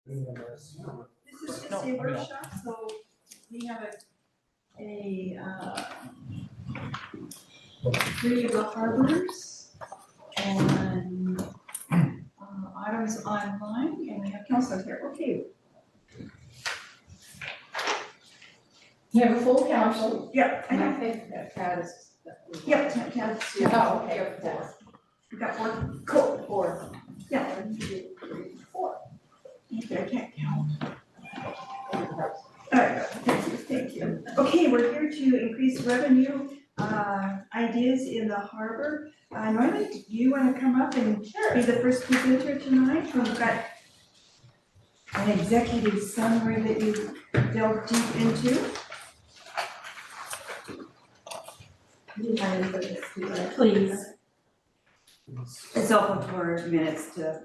This is just a workshop, so we have three of the harbors and items online, and we have counselors here. Okay. You have a full council? Yep. And I think that Tad is. Yep, Tad. Oh, okay. We got four. Cool. Four. Yeah. 1, 2, 3, 4. Okay, I can't count. All right, thank you. Okay, we're here to increase revenue, ideas in the harbor. Norma, do you want to come up and be the first presenter tonight? We've got an executive summary that you delved deep into. Please. It's open for minutes to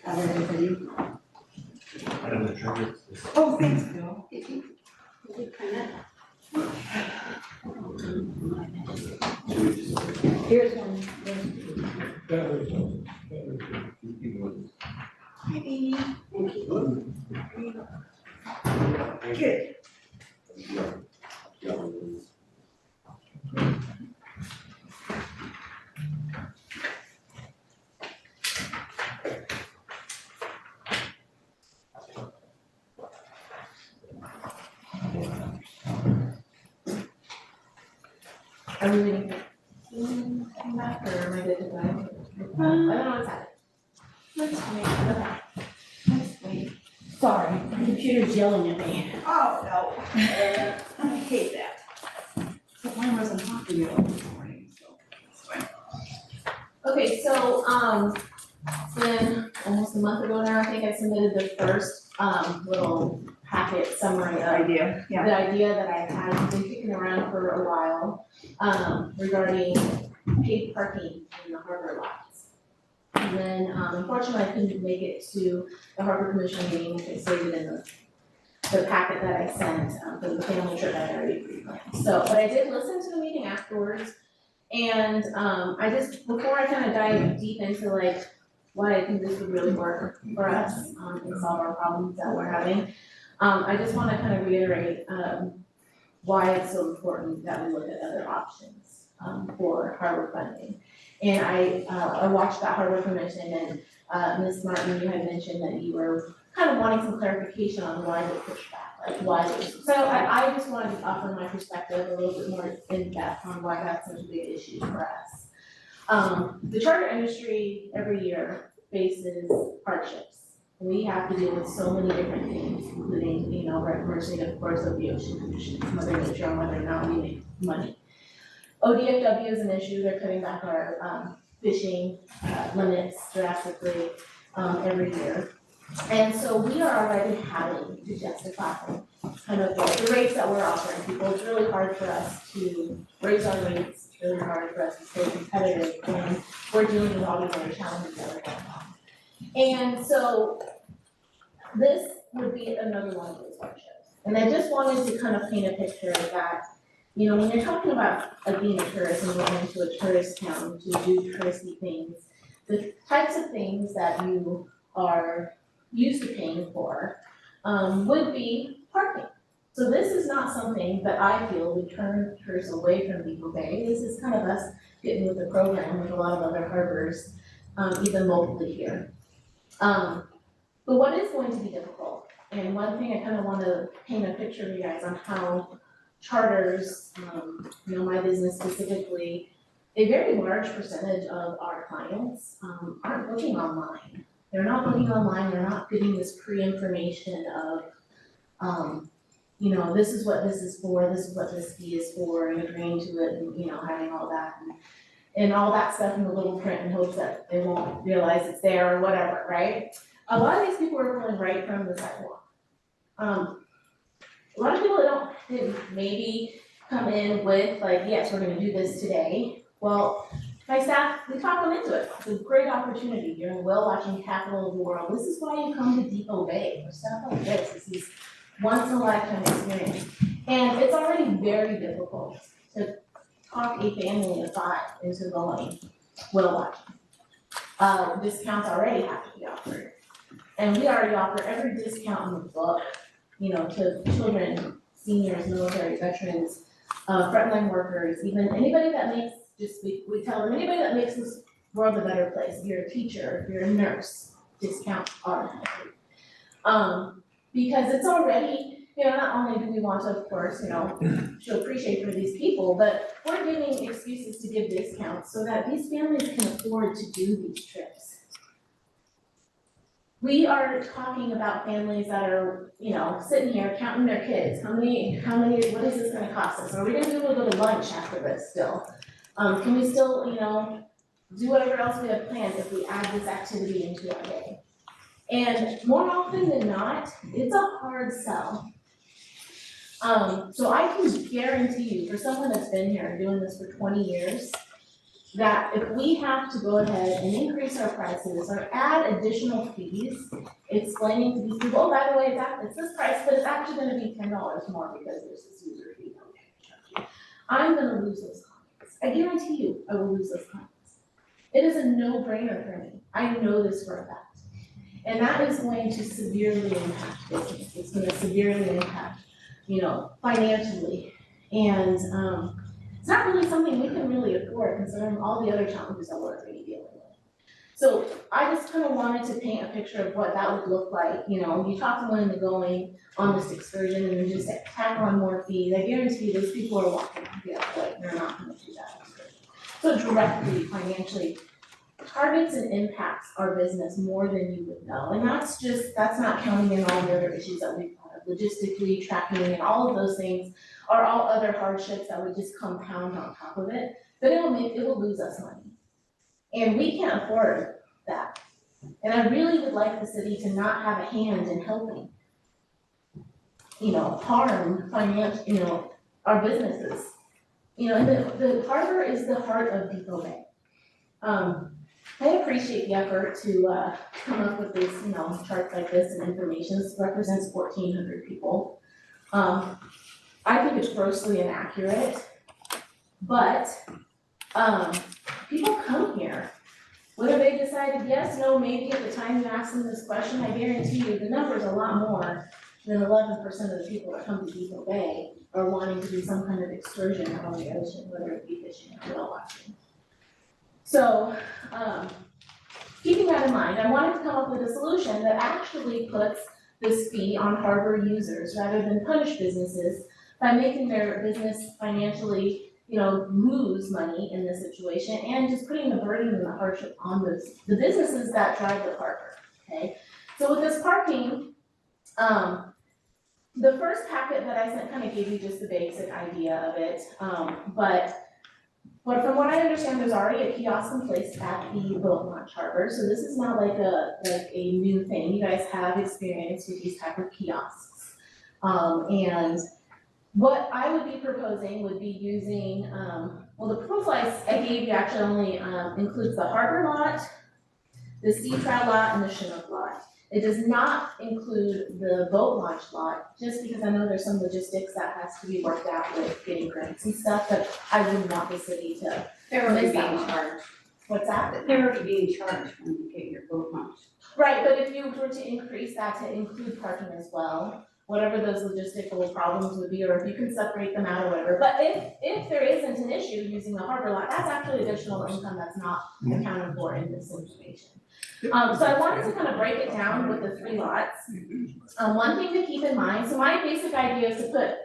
have everybody. Oh, thanks, Bill. Here's one. Hi, baby. Good. Are we waiting for come back or am I good to go? I don't know what's happening. Let's wait. Okay. Let's wait. Sorry, my computer's yelling at me. Oh, no. I hate that. But mine wasn't talking to you this morning, so it's fine. Okay, so it's been almost a month ago now, I think I submitted the first little packet summary of Idea, yeah. the idea that I had been kicking around for a while, regarding paid parking in the harbor lots. And then, unfortunately, I couldn't make it to the harbor commission meeting, which is stated in the packet that I sent, for the family trip I already pre-planned. So, but I did listen to the meeting afterwards, and, I just, before I kind of dive deep into like, why I think this would really work for us, and solve our problems that we're having, I just wanna kind of reiterate, why it's so important that we look at other options, for harbor funding. And I watched that harbor commission and, Ms. Martin, you had mentioned that you were kind of wanting some clarification on why they pushed back, like why they, so I just wanted to offer my perspective a little bit more in depth on why that's such a big issue for us. The charter industry every year faces hardships. We have to deal with so many different things, including, you know, mercy, of course, of the ocean conditions, Mother Nature, on whether or not we make money. ODFW is an issue. They're cutting back our fishing limits drastically every year. And so we are already having to justify kind of the rates that we're offering people. It's really hard for us to raise our rates. It's really hard for us to stay competitive when we're dealing with all these other challenges that are going on. And so this would be another one of those hardships. And I just wanted to kind of paint a picture that, you know, when you're talking about being a tourist and going into a tourist town to do touristy things, the types of things that you are used to paying for would be parking. So this is not something that I feel would turn tourists away from Depoe Bay. This is kind of us getting with the program with a lot of other harbors, even locally here. But what is going to be difficult, and one thing I kind of want to paint a picture of you guys on how charters, you know, my business specifically, a very large percentage of our clients aren't booking online. They're not booking online, they're not getting this pre-information of, you know, this is what this is for, this is what this fee is for, and agreeing to it, and, you know, having all that, and all that stuff in the little print in hopes that they won't realize it's there or whatever, right? A lot of these people are pulling right from the sidewalk. A lot of people that didn't maybe come in with like, yes, we're gonna do this today. Well, my staff, we talk them into it. It's a great opportunity. You're in the whale watching capital of the world. This is why you come to Depoe Bay for stuff like this. This is once in a lifetime experience. And it's already very difficult to talk a family of 5 into going whale watching. Discounts already have to be offered. And we already offer every discount in the book, you know, to children, seniors, military veterans, frontline workers, even anybody that makes, we tell them, anybody that makes this world a better place. If you're a teacher, if you're a nurse, discount automatically. Because it's already, you know, not only do we want to, of course, you know, show appreciation for these people, but we're giving excuses to give discounts so that these families can afford to do these trips. We are talking about families that are, you know, sitting here counting their kids. How many, what is this gonna cost us? Are we gonna be able to go to lunch after this still? Can we still, you know, do whatever else we have planned if we add this activity into our day? And more often than not, it's a hard sell. So I can guarantee you, for someone that's been here doing this for 20 years, that if we have to go ahead and increase our prices or add additional fees, explaining to these people, oh, by the way, it's this price, but it's actually gonna be $10 more because there's this user fee. I'm gonna lose those clients. I guarantee you, I will lose those clients. It is a no-brainer for me. I know this for a fact. And that is going to severely impact business. It's gonna severely impact, you know, financially. And it's not really something we can really afford considering all the other challenges that we're already dealing with. So I just kind of wanted to paint a picture of what that would look like. You know, you talk someone into going on this excursion and then just tack on more fees. I guarantee you those people are walking the other way. They're not gonna do that excursion. So directly, financially, targets and impacts our business more than you would know. And that's not counting in all the other issues that we've got, logistically, tracking, and all of those things are all other hardships that would just compound on top of it. But it will lose us money. And we can't afford that. And I really would like the city to not have a hand in helping, you know, harm our businesses. You know, and the harbor is the heart of Depoe Bay. I appreciate the effort to come up with this, you know, charts like this and information. This represents 1,400 people. I think it's grossly inaccurate, but people come here. Whether they decided yes, no, maybe at the time you asked them this question, I guarantee you the number is a lot more than 11% of the people that come to Depoe Bay are wanting to do some kind of excursion out on the ocean, whether it be fishing or whale watching. So, keeping that in mind, I wanted to come up with a solution that actually puts this fee on harbor users rather than punish businesses by making their business financially, you know, lose money in this situation and just putting the burden and the hardship on the businesses that drive the harbor, okay? So with this parking, the first packet that I sent kind of gave you just the basic idea of it, but from what I understand, there's already a kiosk in place at the boat launch harbor, so this is not like a new thing. You guys have experience with these type of kiosks. And what I would be proposing would be using, well, the proposal I gave you actually only includes the harbor lot, the sea trial lot, and the Chinook lot. It does not include the boat launch lot, just because I know there's some logistics that has to be worked out with getting grants and stuff, but I wouldn't want the city to. They're already miss that being one. charged. What's that? They're already being charged when you get your boat launch. Right, but if you were to increase that to include parking as well, whatever those logistical problems would be, or if you can separate them out or whatever. But if there isn't an issue using the harbor lot, that's actually additional income that's not accounted for in this information. So I wanted to kind of break it down with the 3 lots. One thing to keep in mind, so my basic idea is to put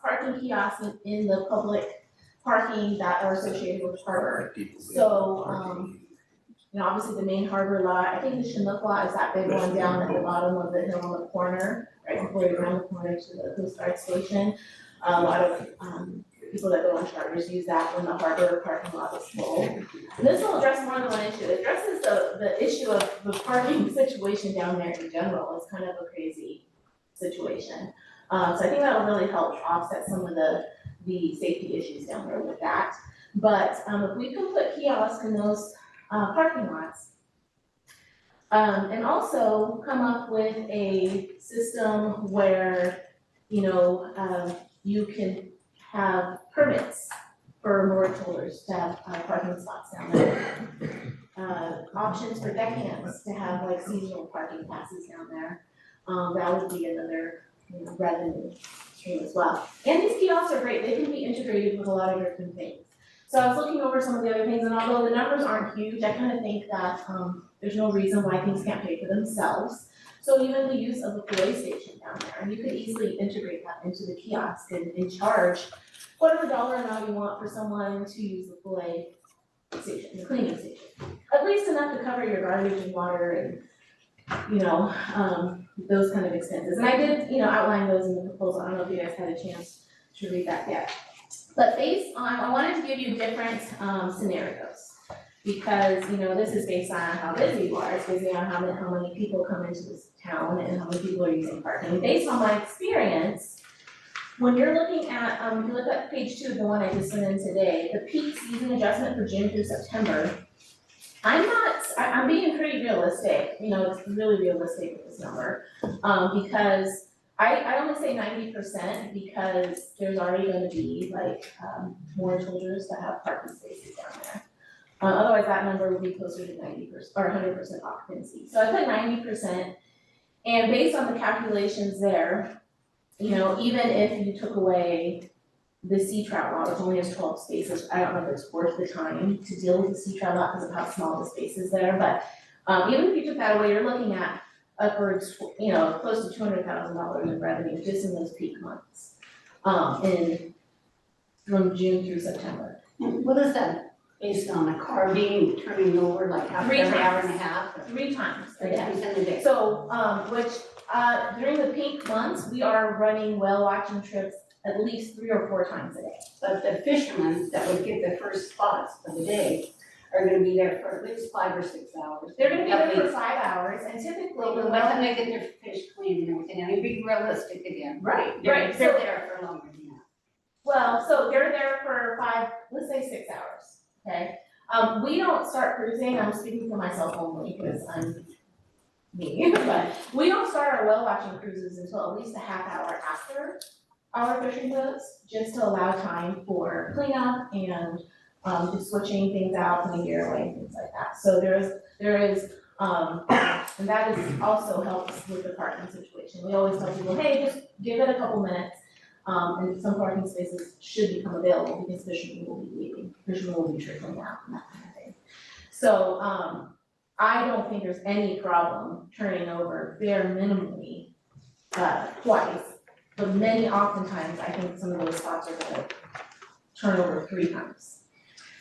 parking kiosks in the public parking that are associated with harbor. So, you know, obviously the main harbor lot, I think the Chinook lot is that big one down at the bottom of the hill on the corner, right before you round the corner to the Coast Guard station. A lot of people that go on charters use that when the harbor parking lot is full. And this will address more than one issue. It addresses the issue of the parking situation down there in general. It's kind of a crazy situation. So I think that will really help offset some of the safety issues down there with that. But if we can put kiosks in those parking lots, and also come up with a system where, you know, you can have permits for moored trawlers to have parking spots down there. options for deckhands to have like seasonal parking passes down there. That would be another, revenue stream as well. And these kiosks are great, they can be integrated with a lot of different things. So I was looking over some of the other things, and although the numbers aren't huge, I kind of think that, there's no reason why things can't pay for themselves. So even the use of the fillet station down there, you could easily integrate that into the kiosk and charge whatever dollar amount you want for someone to use the fillet station, the cleaning station. At least enough to cover your garbage and water and, those kind of expenses. And I did, outline those in the proposal. I don't know if you guys had a chance to read that yet. But based on, I wanted to give you different scenarios. Because, this is based on how busy you are, it's based on how many people come into this town and how many people are using parking. Based on my experience, when you're looking at, if you look at page 2 of the one I just sent in today, the peak season adjustment for June through September, I'm being pretty realistic, it's really realistic with this number, because I only say 90% because there's already gonna be more soldiers that have parking spaces down there. Otherwise that number would be closer to 90% or 100% occupancy. So I put 90%, and based on the calculations there, even if you took away the sea trout lot, which only has 12 spaces, I don't know if it's worth the time to deal with the sea trout lot because of how small the space is there, but even if you took that away, you're looking at upwards, close to $200,000 in revenue just in those peak months, from June through September. And what is that based on, a car being turning over like after Three every hour times. and a half? Or 3 times a 3 day. times in a day? So, during the peak months, we are running whale watching trips at least 3 or 4 times a day. But the fishermen that would get the first spots of the day are gonna be there for at least 5 or 6 hours. They're gonna be there At for least. 5 hours, and typically, Well, the by the time well, they get their fish cleaned and everything, I mean, be realistic again. right, They're right, they're so, there for longer than that. well, so they're there for 5, let's say 6 hours, okay? We don't start cruising, I'm speaking for myself only, because I'm me, but we don't start our whale watching cruises until at least a half hour after our fishing boats, just to allow time for cleanup and just switching things out, putting gear away, and things like that. So there is, and that is also helps with the parking situation. We always tell people, hey, just give it a couple minutes, and some parking spaces should become available because fishermen will be leaving, fishermen will be trickling out and that kind of thing. So, I don't think there's any problem turning over bare minimally, twice. But oftentimes, I think some of those spots are gonna turn over 3 times.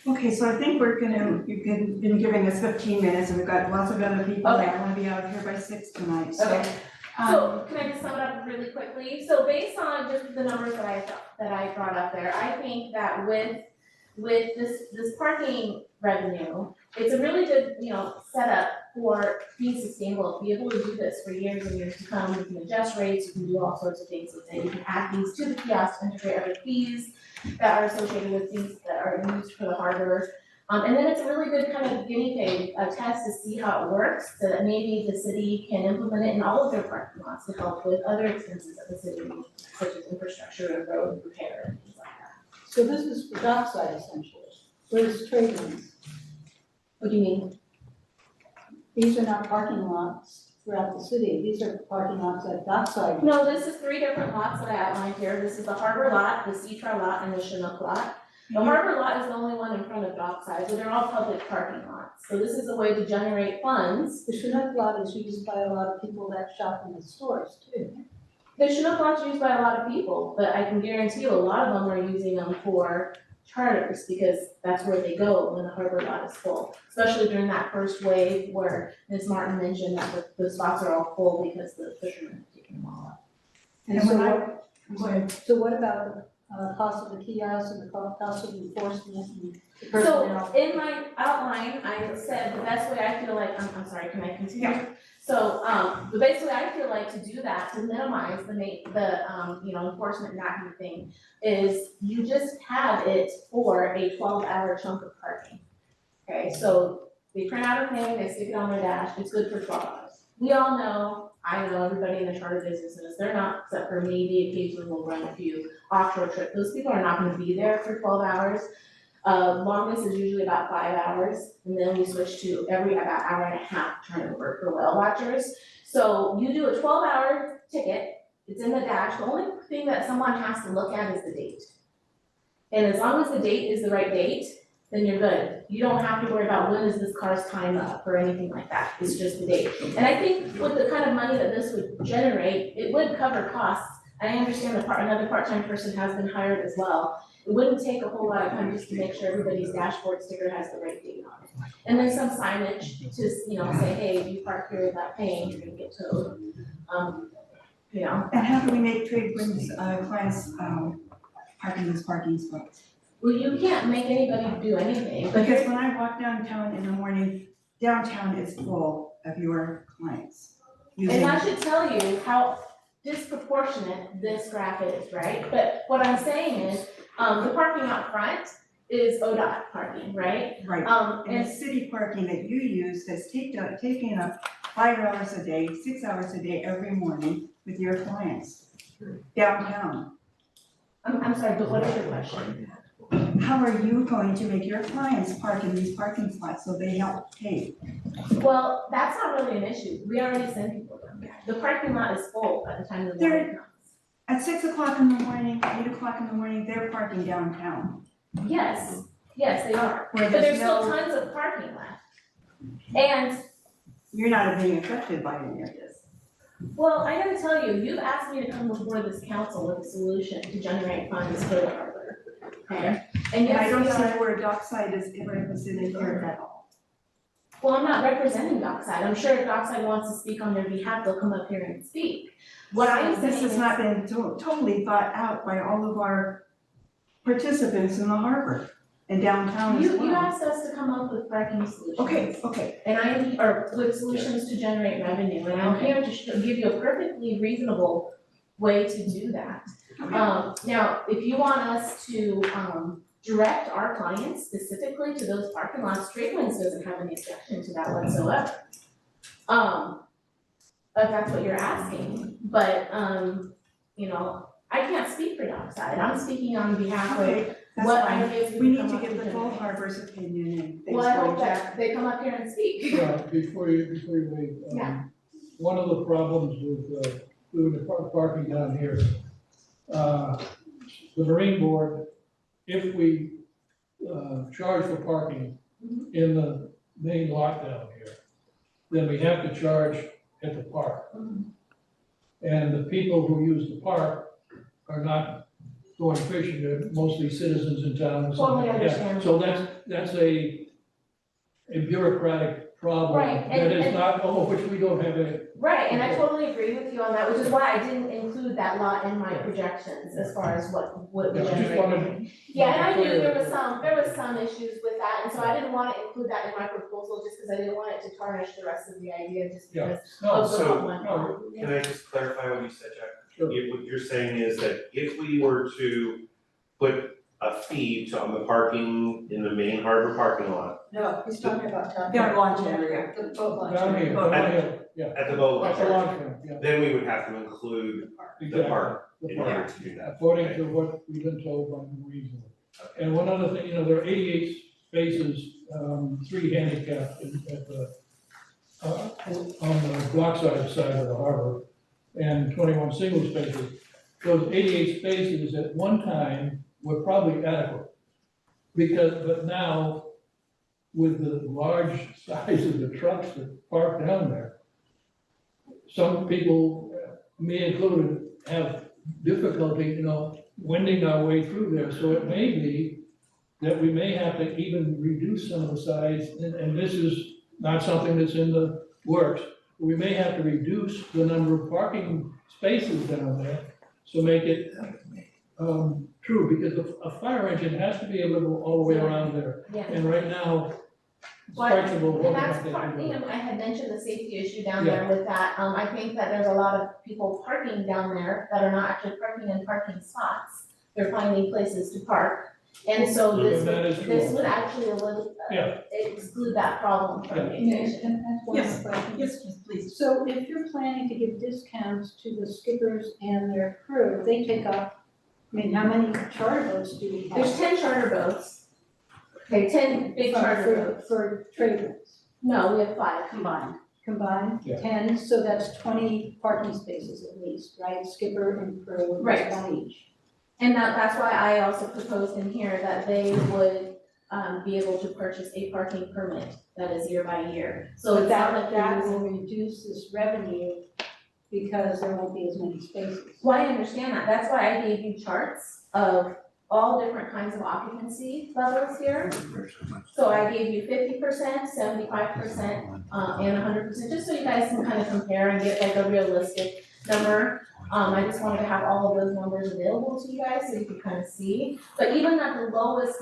Okay, so I think you've been giving us 15 minutes, and we've got lots of other people that want to be out here by 6 tonight, so. Okay. So can I just sum it up really quickly? So based on just the numbers that I brought up there, I think that with this parking revenue, it's a really good, setup for being sustainable. To be able to do this for years and years to come, you can adjust rates, you can do all sorts of things with it. You can add things to the kiosk, integrate other fees that are associated with things that are used for the harbor. And then it's a really good kind of guinea pig, a test to see how it works, so that maybe the city can implement it in all of their parking lots to help with other expenses that the city needs, such as infrastructure and road repair and things like that. So this is the dockside essentially, where's trade lanes? What do you mean? These are not parking lots throughout the city, these are parking lots at dockside. No, this is 3 different lots that I outlined here. This is the harbor lot, the Citra lot, and the Chinook lot. The harbor lot is the only one in front of dockside, so they're all public parking lots. So this is a way to generate funds. The Chinook lot is used by a lot of people that shop in the stores too. The Chinook lot's used by a lot of people, but I can guarantee you a lot of them are using them for charters because that's where they go when the harbor lot is full. Especially during that first wave where Ms. Martin mentioned that the spots are all full because the fishermen have taken them all up. And And so when what, so what about the cost of the kiosks and the cost of enforcement and the So personnel? in my outline, I said the best way I feel like, I'm sorry, can I continue? Yeah. So, the best way I feel like to do that, to minimize the enforcement and that kind of thing, is you just have it for a 12-hour chunk of parking. Okay, so they print out a thing, they stick it on their dash, it's good for 12 hours. We all know, I know, everybody in the charter businesses, they're not, except for maybe occasionally we'll run a few offshore trips. Those people are not gonna be there for 12 hours. Longest is usually about 5 hours, and then we switch to every about hour and a half turnover for whale watchers. So you do a 12-hour ticket, it's in the dash, the only thing that someone has to look at is the date. And as long as the date is the right date, then you're good. You don't have to worry about when is this car's time up or anything like that, it's just the date. And I think with the kind of money that this would generate, it would cover costs. I understand another part-time person has been hired as well. It wouldn't take a whole lot of time just to make sure everybody's dashboard sticker has the right date on it. And then some signage to, say, hey, if you park here without paying, you're gonna get towed. And how do we make trade winds, clients, park in these parking spots? Well, you can't make anybody do anything, but Because when I walk downtown in the morning, downtown is full of your clients. and that should tell you how disproportionate this graph is, right? But what I'm saying is, the parking out front is ODOT parking, right? Right, and And the city parking that you use has taken up 5 hours a day, 6 hours a day every morning with your clients downtown. I'm sorry, but what is your question? How are you going to make your clients park in these parking spots so they help pay? Well, that's not really an issue. We already send people down there. The parking lot is full by the time the morning comes. At 6 o'clock in the morning, 8 o'clock in the morning, they're parking downtown. Yes, they are. Where But there's there's still no, tons of parking left. And, you're not being affected by any of this. well, I gotta tell you, you've asked me to come before this council with a solution to generate funds for the harbor. Okay? And And I yes, don't we see are, where Dockside is represented here at all. well, I'm not representing Dockside. I'm sure if Dockside wants to speak on their behalf, they'll come up here and speak. What I'm saying This has is, not been totally thought out by all of our participants in the harbor and downtown as you well. asked us to come up with parking solutions. Okay, And or with solutions to generate revenue, and I'm here to give you a perfectly reasonable way to do that. Now, if you want us to, direct our clients specifically to those parking lots, Tradewinds doesn't have any objection to that whatsoever. If that's what you're asking, but, I can't speak for Dockside, I'm speaking on behalf of okay, that's what fine. ideas We we need come to up get with the full generate. harbor's opinion and things Well, I hope going that they come up here and speak. Before you leave, Yeah. one of the problems with, doing the parking down here, the Marine Board, if we, charge for parking in the main lot down here, then we have to charge at the park. And the people who use the park are not going fishing, they're mostly citizens in town or something Totally like that. understand. So that's a bureaucratic problem. Right, and- That is and- not, which we don't have a, Right, and I totally agree with you on that, which is why I didn't include that lot in my projections as far as what we Yeah, I just generate. wanted Yeah, and I knew clear there was some issues with that, and so I didn't want to include that in my proposal, just because I didn't want it to tarnish the rest of the idea, just Yeah. because no, of the so- one went on. Can I just clarify what you said, Jack? Sure. What you're saying is that if we were to put a fee on the parking in the main harbor parking lot, No, he's talking about down. Down launch area. The boat launch. down here, Oh, down here, yeah. at the boat That's a launch, long term, yeah. then we would have to include the Exactly. park The in park. order to do that. According to what we've been told by the Marine Board. Okay. And one other thing, there are 88 spaces, 3 handicapped at the, on the Dockside side of the harbor, and 21 single spaces. Those 88 spaces at one time were probably adequate. But now, with the large size of the trucks that park down there, some people, me included, have difficulty, wending our way through there. So it may be that we may have to even reduce some of the size, and this is not something that's in the works. We may have to reduce the number of parking spaces down there, so make it, true, because a fire engine has to be able to go all the way around there. Yeah. And right now, it's Well, questionable and what that's they part, can do. I had mentioned the safety issue down there with that, I think that there's a lot of people parking down there that are not actually parking in parking spots. They're finding places to park, and so this That is would, true. this would actually Yeah. exclude that problem from the Yeah. equation. Can I ask one Yes. more question? yes, please. So if you're planning to give discounts to the skippers and their crew, they take off, how many charter boats do we have? There's 10 charter boats, Okay, 10 big charter boats. For trailers No, we have 5. Combined. combined, Yeah. 10, so that's 20 parking spaces at least, right? Skipper and crew, Right. one each. And that's why I also proposed in here that they would be able to purchase a parking permit that is year by year. So So it's not like that they're will using. reduce this revenue because there won't be as many spaces. Well, I understand that. That's why I gave you charts of all different kinds of occupancy levels here. So I gave you 50%, 75%, and 100%, just so you guys can kind of compare and get like a realistic number. I just wanted to have all of those numbers available to you guys so you can kind of see. But even at the lowest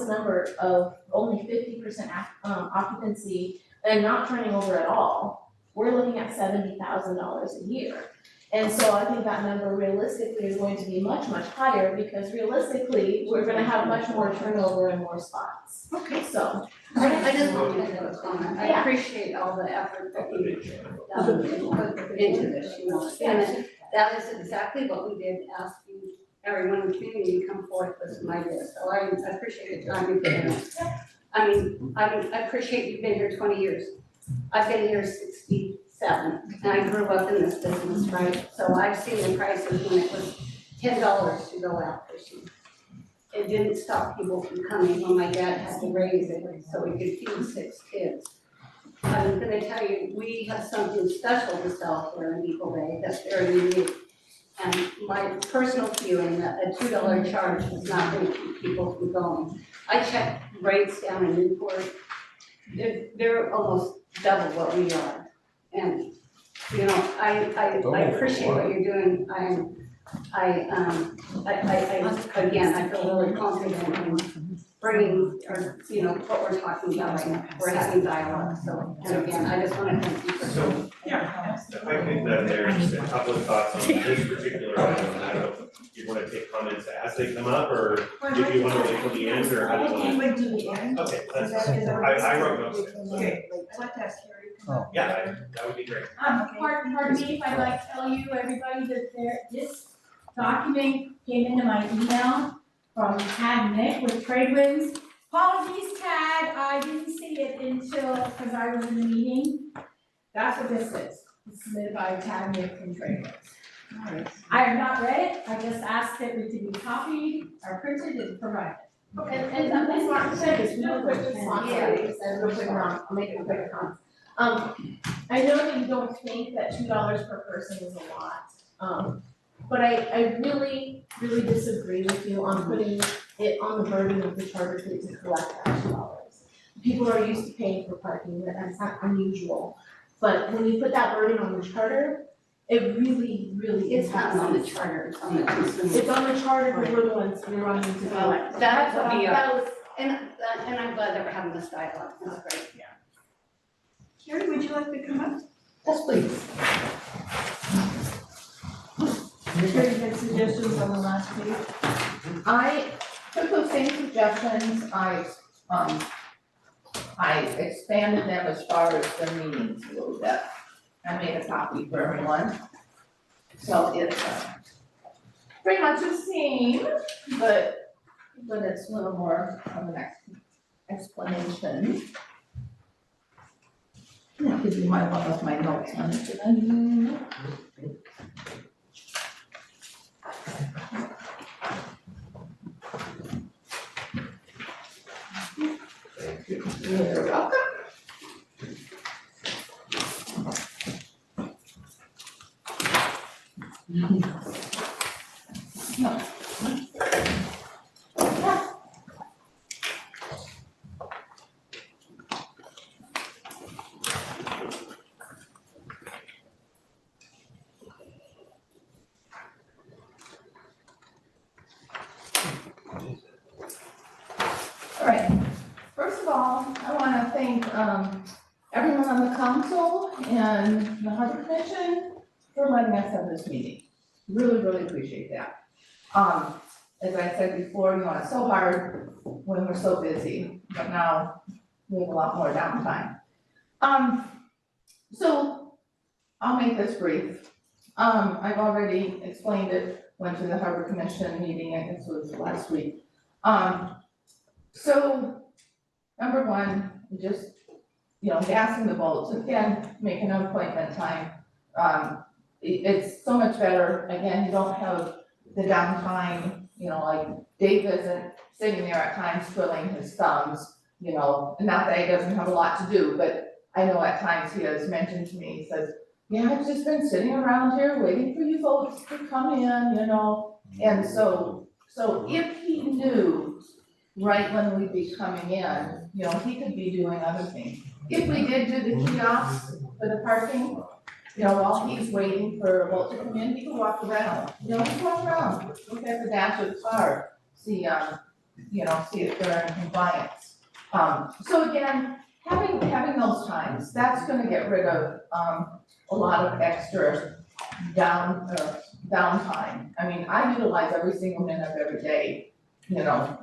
number of only 50% occupancy and not turning over at all, we're looking at $70,000 a year. And so I think that number realistically is going to be much, much higher because realistically, we're gonna have much more turnover and more spots. Okay. So, I just wanted to have a comment. I Yeah. appreciate all the effort that you put into this, you know. And that is exactly what we did, ask you, everyone in the community to come forth with some ideas. So I appreciate the time you put in. I appreciate you've been here 20 years. I've been here 67, and I grew up in this business, right? So I've seen the prices when it was $10 to go out fishing. It didn't stop people from coming when my dad had to raise it so we could feed 6 kids. I'm gonna tell you, we have something special to sell here in Depoe Bay that's very unique. And my personal feeling that a $2 charge is not gonna keep people from going. I checked rates down in Newport. They're almost double what we are. And, you know, I appreciate what you're doing. Again, I feel really confident in bringing, or, you know, what we're talking about right now. We're having dialogue, so, and again, I just want to thank you for. So, Yeah. I think that there's a couple of thoughts on this particular item. I don't know if you want to take comments as they come up, or if you want to wait till the end, or how do you want Wait till the end. to? Okay, Is that's, that- is that what I wrote you're notes. saying? Okay, I'd like to ask Carrie to come up. Yeah, that would be great. Pardon me if I'd like to tell you, everybody, that this document came into my email from Tad Nick with Tradewinds. Apologies, Tad, I didn't see it until, because I was in the meeting. That's what this is. It's submitted by Tad Nick from Tradewinds. All right. I have not read it, I just asked it to be copied or printed and provided. and Ms. Martin said this real quick response, real quick, I'll make a quick comment. I know that you don't think that $2 per person is a lot, but I really, really disagree with you on putting it on the burden of the charter fleet to collect that $2. People are used to paying for parking, that's not unusual. But when you put that burden on the charter, it really, really It's not on the impacts. charter, it's on the consumer. It's on the charter, but we're the ones, we're running to collect. That's what we are. That was, And I'm glad that we're having this dialogue, that's great. Carrie, would you like to come up? Yes, please. Sure you had suggestions on the last page? I took those same suggestions, I expanded them as far as the meetings a little bit. I made a copy for everyone. So it's, pretty much the same, but it's a little more of an explanation. I'll give you one of my notes on it again. You're welcome. All right, first of all, I want to thank everyone on the council and the Harbor Commission for letting us have this meeting. Really, really appreciate that. As I said before, you know, it's so hard when we're so busy, but now we have a lot more downtime. So I'll make this brief. I've already explained it, went to the Harbor Commission meeting, I guess it was last week. So, number one, just, gassing the boats, again, make an appointment time. It's so much better, again, you don't have the downtime, like Dave isn't sitting there at times twiddling his thumbs, and not that he doesn't have a lot to do, but I know at times he has mentioned to me, he says, yeah, I've just been sitting around here waiting for you folks to come in, and so if he knew right when we'd be coming in, he could be doing other things. If we did do the kiosks for the parking, while he's waiting for a boat to come in, he could walk around, just walk around, look at the dash of the car, see, see if they're in compliance. So again, having those times, that's gonna get rid of, a lot of extra downtime. I mean, I utilize every single minute of every day, and I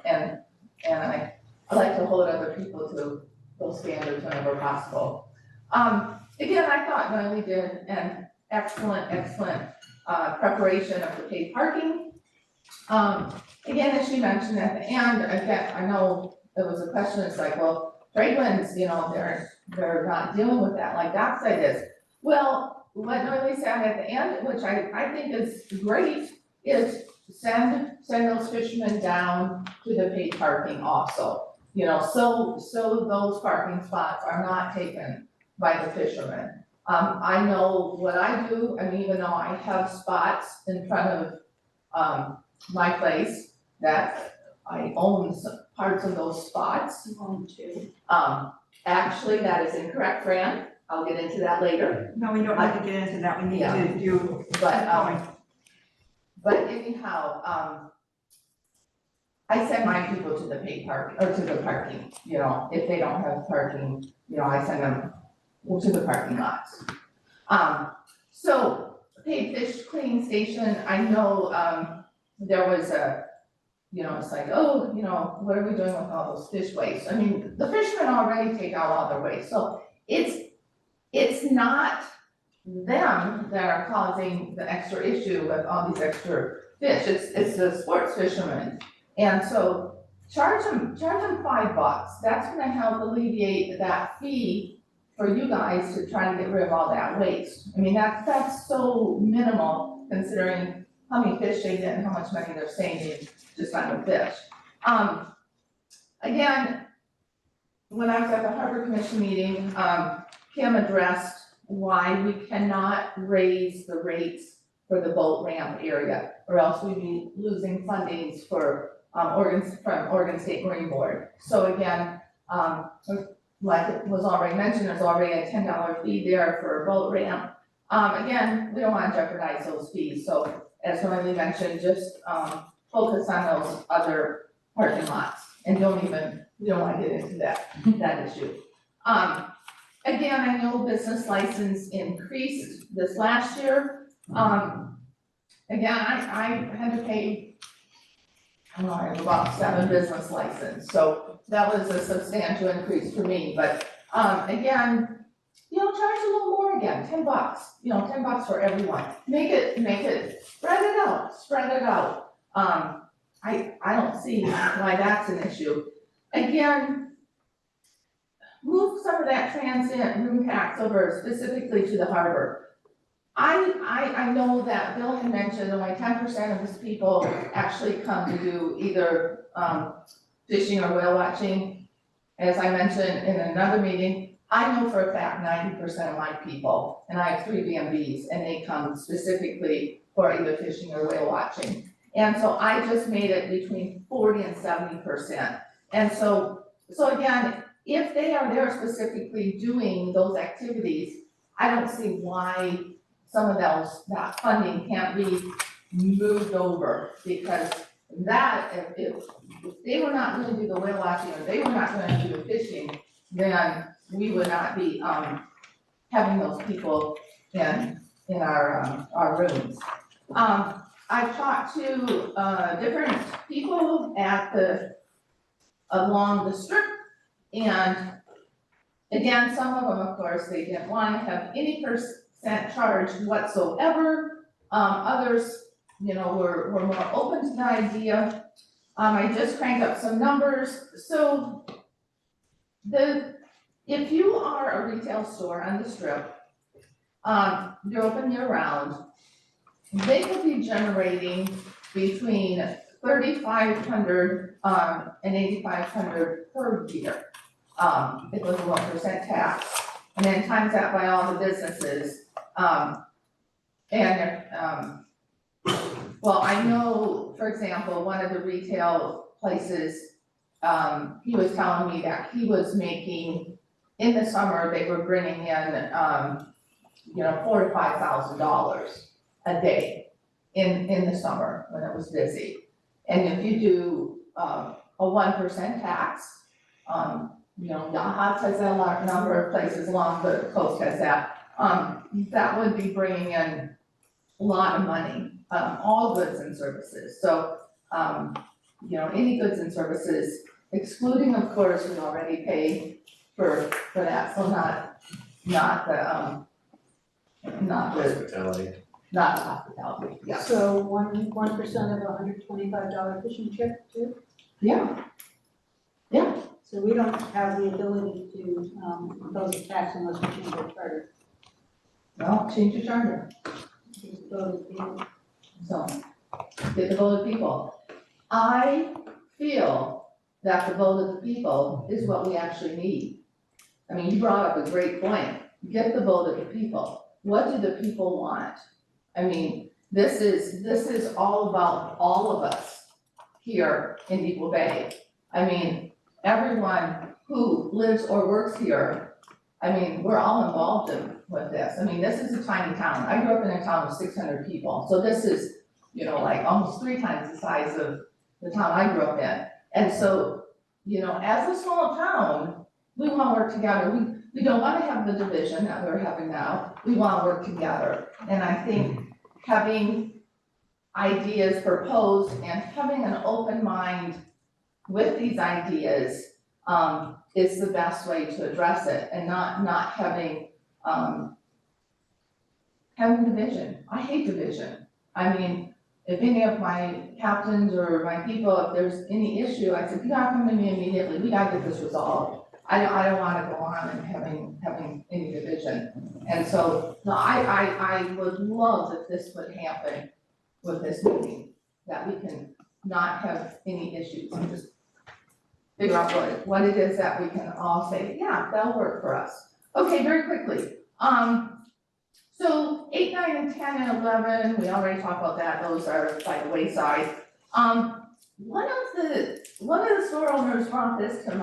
like to hold other people to those standards whenever possible. Again, I thought Noelle did an excellent preparation of the paid parking. Again, as she mentioned at the end, again, I know there was a question, it's like, well, Tradewinds, they're not dealing with that like Dockside is. Well, what Noelle said at the end, which I think is great, is send those fishermen down to the paid parking also. So those parking spots are not taken by the fishermen. I know what I do, even though I have spots in front of, my place, that I own some parts of those spots. You own two. Actually, that is incorrect, Fran, I'll get into that later, No, we don't need to get into that, we need Yeah. to do but, but anyhow, I send my people to the paid park, or to the parking, if they don't have parking, I send them to the parking lots. So, paid fish cleaning station, I know, there was a, it's like, oh, what are we doing with all those fish waste? I mean, the fishermen already take out all their waste, so it's not them that are causing the extra issue with all these extra fish, it's the sports fishermen. And so charge them $5, that's gonna help alleviate that fee for you guys to try to get rid of all that waste. I mean, that's so minimal considering how many fish they get and how much money they're saving just on the fish. Again, when I was at the Harbor Commission meeting, Kim addressed why we cannot raise the rates for the boat ramp area, or else we'd be losing fundings for, from Oregon State Marine Board. So again, like it was already mentioned, there's already a $10 fee there for a boat ramp. Again, we don't want to jeopardize those fees, so as Noelle mentioned, just focus on those other parking lots and we don't want to get into that issue. Again, I know business license increased this last year. Again, I had to pay, I don't know, I have about 7 business license, so that was a substantial increase for me, but again, charge a little more again, $10, $10 for everyone. Make it, spread it out. I don't see why that's an issue. Again, move some of that transit room tax over specifically to the harbor. I know that Bill had mentioned only 10% of his people actually come to do either fishing or whale watching. As I mentioned in another meeting, I know for a fact 90% of my people, and I have 3 B&Bs, and they come specifically for either fishing or whale watching. And so I just made it between 40 and 70%. And so again, if they are there specifically doing those activities, I don't see why some of that funding can't be moved over, because that, if they were not gonna do the whale watching, or they were not gonna do the fishing, then we would not be, having those people in our rooms. I've talked to, different people along the strip, and again, some of them, of course, they didn't want to have any percent charge whatsoever. Others, were more open to the idea. I just cranked up some numbers, so if you are a retail store on the strip, you're open year round, they could be generating between 3,500 and 8,500 per year. It was a 1% tax, and then times that by all the businesses. Well, I know, for example, one of the retail places, he was telling me that he was making, in the summer, they were bringing in, $4,000 to $5,000 a day in the summer when it was busy. And if you do, a 1% tax, Yahat has that number of places along the coast has that, that would be bringing in a lot of money, all goods and services. So, any goods and services, excluding, of course, we already pay for that, so not the Hospitality. not the hospitality, yeah. So 1% of $125 fishing trip too? Yeah. Yeah, So we don't have the ability to impose a tax unless we change our charter. well, change your charter, so, get the vote of people. I feel that the vote of the people is what we actually need. I mean, you brought up a great point, get the vote of the people. What do the people want? I mean, this is all about all of us here in Depoe Bay. I mean, everyone who lives or works here, I mean, we're all involved with this. I mean, this is a tiny town. I grew up in a town of 600 people. So this is, like almost 3 times the size of the town I grew up in. And so, as a small town, we want to work together. We don't want to have the division that we're having now. We want to work together. And I think having ideas proposed and having an open mind with these ideas is the best way to address it, and not having division. I hate division. I mean, if any of my captains or my people, if there's any issue, I said, you gotta come to me immediately. We gotta get this resolved. I don't want to go on and having any division. And so, no, I would love if this would happen with this meeting, that we can not have any issues and just figure out what it is that we can all say, yeah, that'll work for us. Okay, very quickly. So 8, 9, and 10, and 11, we already talked about that. Those are by the wayside. One of the store owners brought this to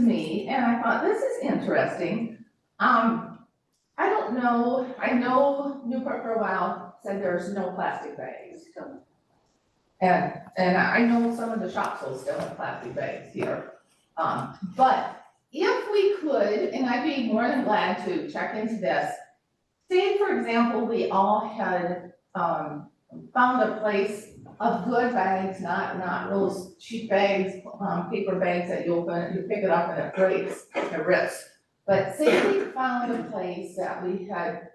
me, and I thought, this is interesting. I don't know, I know Newport for a while said there's no plastic bags. And I know some of the shops will still have plastic bags here. But if we could, and I'd be more than glad to check into this, say, for example, we all had found a place of good bags, not those cheap bags, paper bags that you open, you pick it up and it breaks, it rips. But say we found a place that we had,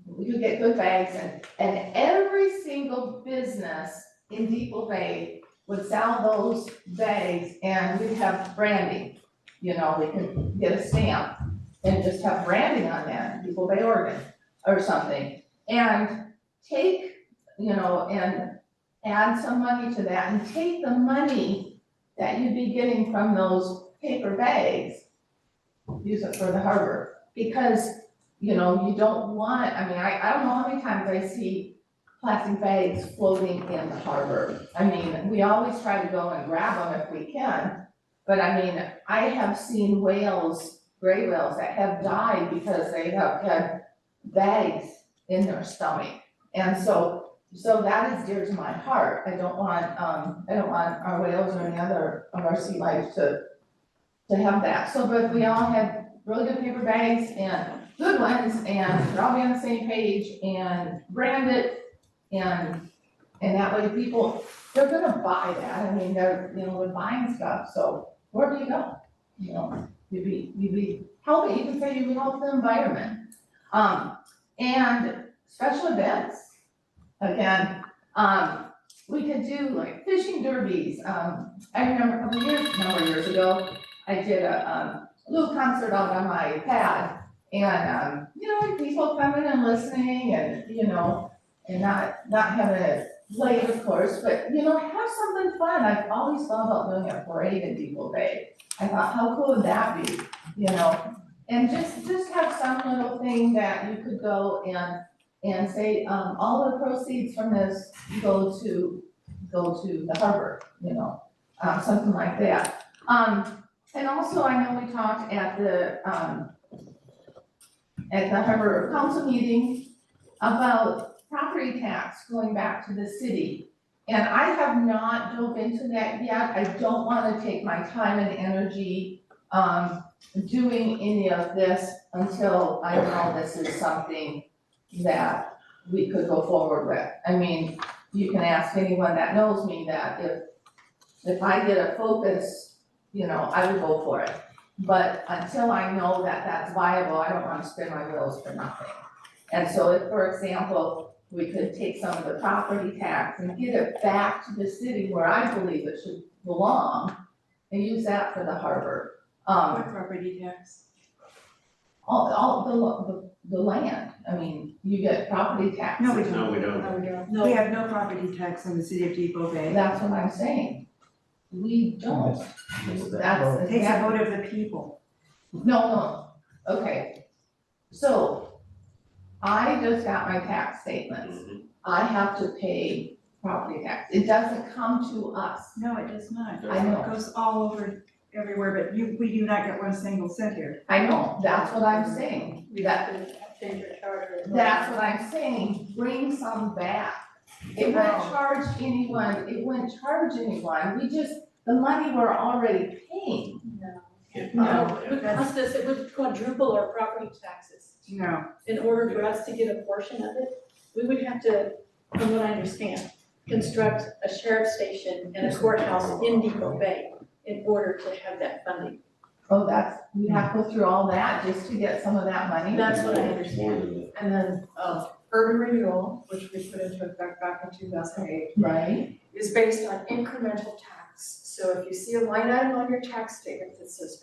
we could get good bags, and every single business in Depoe Bay would sell those bags, and we'd have branding. We could get a stamp and just have branding on that, Depoe Bay, Oregon, or something. And take, and add some money to that, and take the money that you'd be getting from those paper bags, use it for the harbor. Because, you don't want, I don't know how many times I see plastic bags floating in the harbor. We always try to go and grab them if we can, but I have seen whales, gray whales, that have died because they have had bags in their stomach. And so that is dear to my heart. I don't want our whales or any other of our sea life to have that. So, but we all had really good paper bags and good ones, and we're all be on the same page and brand it, and that way people, they're gonna buy that. They're, we're buying stuff, so where do you go? You'd be helping, you can say you would help the environment. And special events, again, We could do like fishing derbies. I remember a number of years ago, I did a little concert out on my pad. And, people coming and listening and, and not having it late, of course, but, have something fun. I've always thought about doing a parade in Depoe Bay. I thought, how cool would that be, And just have some little thing that you could go and say, all the proceeds from this go to the harbor, something like that. And also, I know we talked at the harbor council meeting about property tax going back to the city. And I have not dove into that yet. I don't wanna take my time and energy, doing any of this until I know this is something that we could go forward with. I mean, you can ask anyone that knows me that if I get a focus, I would go for it. But until I know that that's viable, I don't wanna spin my wheels for nothing. And so if, for example, we could take some of the property tax and get it back to the city where I believe it should belong and use that for the harbor. What property tax? All the land, I mean, you get property tax. No, we don't. No, we don't. We have no property tax in the city of Depoe Bay. That's what I'm saying. We don't. That's It takes a exactly. vote of the people. No, okay. So I just got my tax statements. I have to pay property tax. It doesn't come to us. No, it does not. I know. It goes all over everywhere, but we do not get one single cent here. I know, that's what I'm saying. We have to change your charter. That's what I'm saying. Bring some back. It wouldn't charge anyone, we just, the money we're already paying. No, It would cost us, it would quadruple our property taxes. No, In order for us to get a portion of it, we would have to, from what I understand, construct a sheriff's station and a courthouse in Depoe Bay in order to have that funding. Oh, we have to go through all that just to get some of that money? That's what I understand. And then, urban renewal, which we put into effect back in 2008, Right, is based on incremental tax. So if you see a line item on your tax statement that says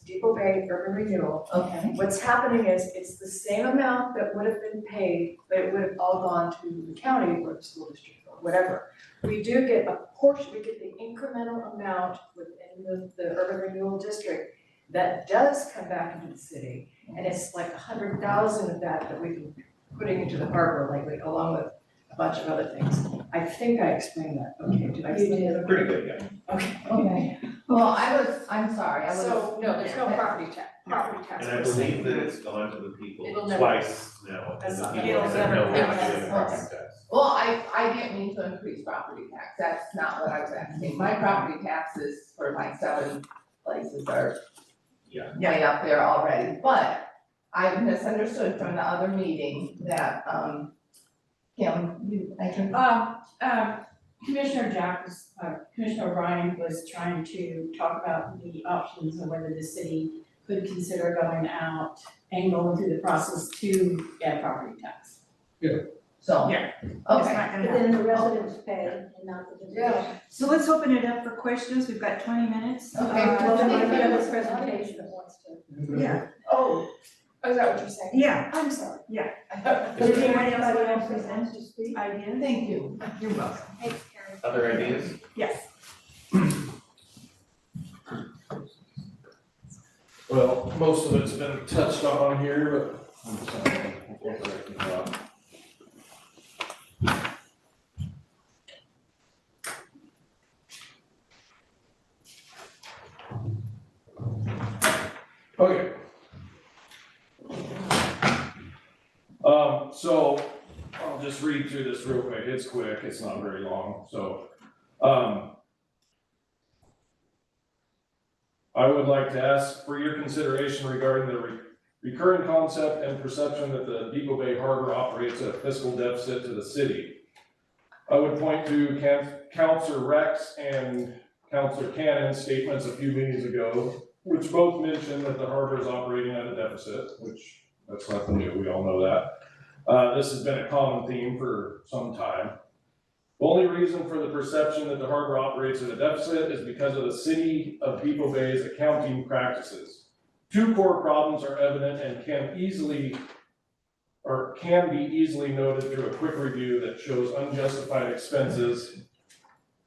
Depoe Bay urban renewal, okay. what's happening is it's the same amount that would have been paid, but it would have all gone to the county or the school district or whatever. We do get a portion, we get the incremental amount within the urban renewal district that does come back into the city. And it's like 100,000 of that we've been putting into the harbor lately, along with a bunch of other things. I think I explained that, okay, did I explain it? Pretty good, yeah. Okay, well, I'm sorry, I was. So, no, there's no property tax. And I believe that it's gone to the people It'll never- twice now, and That's the not- people it'll have said no, never we're not pass. doing property tax. Well, I didn't mean to increase property tax, that's not what I was asking. My property taxes for my 7 places are Yeah. way up there already, but I misunderstood from the other meeting that, Kim, I can. Commissioner Commissioner O'Brien was trying to talk about the options of whether the city could consider going out and going through the process to get property tax. So, Yeah. It's okay, not gonna happen. Then the residents pay and not the visitors. Yeah. So let's open it up for questions. We've got 20 minutes. Okay, Well, then thank we you. have a presentation that wants to. Yeah, Oh, is that what you're saying? yeah. I'm sorry. Yeah. Yeah. Does anybody else want to present ideas? thank you. You're welcome. Thanks, Karen. Other ideas? Yes. Well, most of it's been touched on here, but I'm sorry. Okay. So I'll just read through this real quick. It's quick, it's not very long, so. I would like to ask for your consideration regarding the recurring concept and perception that the Depoe Bay Harbor operates at a fiscal deficit to the city. I would point to Councilor Rex and Councilor Cannon's statements a few meetings ago, which both mentioned that the harbor is operating at a deficit, which that's nothing new, we all know that. This has been a common theme for some time. The only reason for the perception that the harbor operates at a deficit is because of the city of Depoe Bay's accounting practices. Two core problems are evident and can be easily noted through a quick review that shows unjustified expenses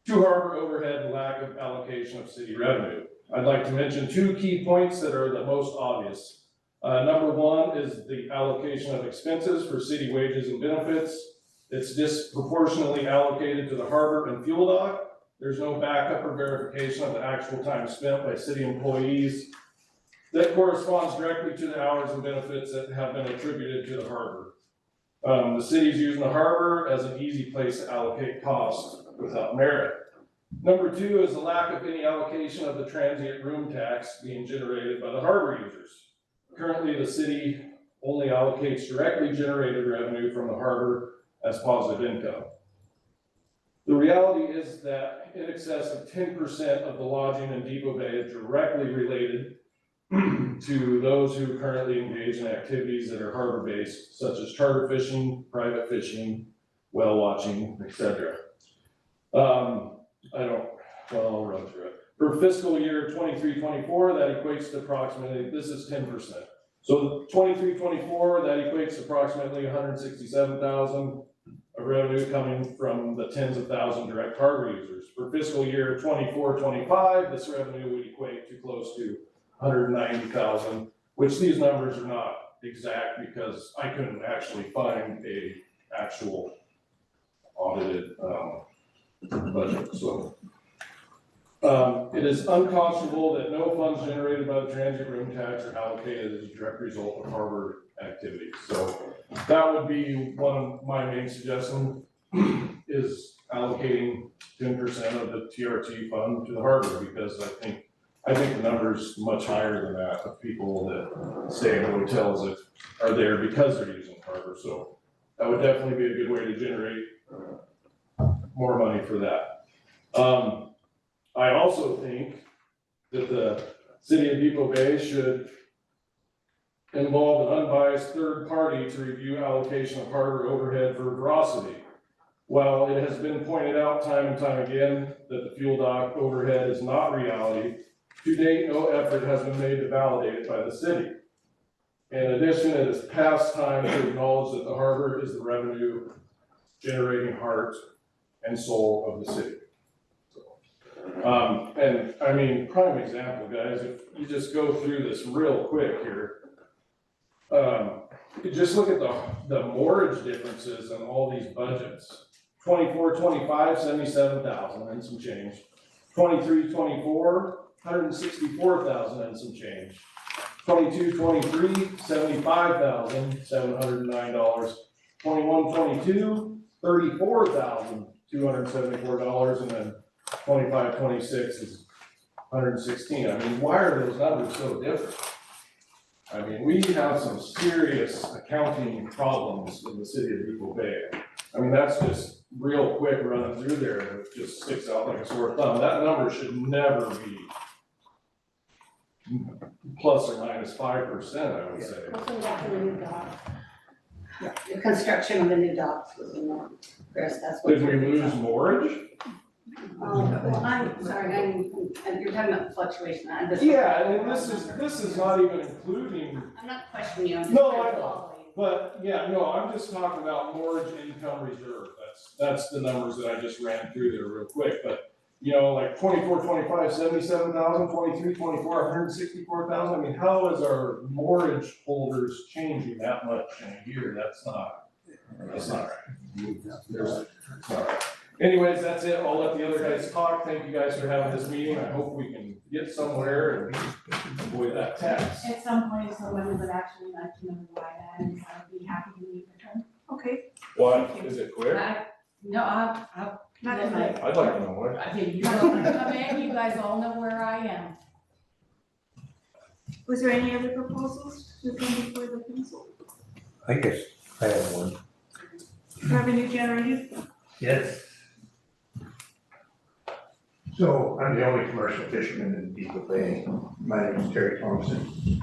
to harbor overhead and lack of allocation of city revenue. I'd like to mention two key points that are the most obvious. Number one is the allocation of expenses for city wages and benefits. It's disproportionately allocated to the harbor and fuel dock. There's no backup or verification of the actual time spent by city employees that corresponds directly to the hours and benefits that have been attributed to the harbor. The city's using the harbor as an easy place to allocate costs without merit. Number two is the lack of any allocation of the transient room tax being generated by the harbor users. Currently, the city only allocates directly generated revenue from the harbor as positive income. The reality is that in excess of 10% of the lodging in Depoe Bay is directly related to those who currently engage in activities that are harbor-based, such as charter fishing, private fishing, whale watching, etc. I'll run through it. For fiscal year 23-24, that equates to approximately, this is 10%. So 23-24, that equates to approximately 167,000 of revenue coming from the tens of thousands direct harbor users. For fiscal year 24-25, this revenue would equate to close to 190,000, which these numbers are not exact because I couldn't actually find a actual audited budget. So it is unconscionable that no funds generated by the transient room tax are allocated as a direct result of harbor activities. So that would be one of my main suggestions is allocating 10% of the TRT fund to the harbor, because I think the number's much higher than that of people that stay in hotels that are there because they're using the harbor. So that would definitely be a good way to generate more money for that. I also think that the city of Depoe Bay should involve an unbiased third party to review allocation of harbor overhead for veracity. While it has been pointed out time and time again that the fuel dock overhead is not reality, to date, no effort has been made to validate it by the city. In addition, it is past time to acknowledge that the harbor is the revenue generating heart and soul of the city. And I mean, prime example, guys, if you just go through this real quick here, just look at the mortgage differences in all these budgets. 24-25, 77,000 and some change. 23-24, 164,000 and some change. 22-23, $75,709. 21-22, $34,274, and then 25-26 is 116. I mean, why are those numbers so different? I mean, we have some serious accounting problems in the city of Depoe Bay. I mean, that's just real quick running through there, and it just sticks out like a sore thumb. That number should never be plus or minus 5%, I would say. Wasn't that the new dock? Yeah, the construction of the new docks was in there. Chris, that's what. Did we lose mortgage? Well, I'm sorry, you're talking about fluctuation. Yeah, and this is not even including. I'm not questioning you. I'm just No, trying I to know. follow you. But yeah, no, I'm just talking about mortgage income reserve. That's the numbers that I just ran through there real quick. But you know, like 24-25, 77,000, 23-24, 164,000. I mean, how is our mortgage holders changing that much in a year? That's not right. It's not right. Anyways, that's it. I'll let the other guys talk. Thank you guys for having this meeting. I hope we can get somewhere and avoid that tax. At some point, someone would actually like to know why that is. I would be happy to meet with them. Okay, What, is it clear? I'll not tonight. I'd like to know what. I think you guys come in, you guys all know where I am. Was there any other proposals to come before the council? I guess I have one. Revenue generated? Yes. So I'm the only commercial fisherman in Depoe Bay. My name is Terry Thompson.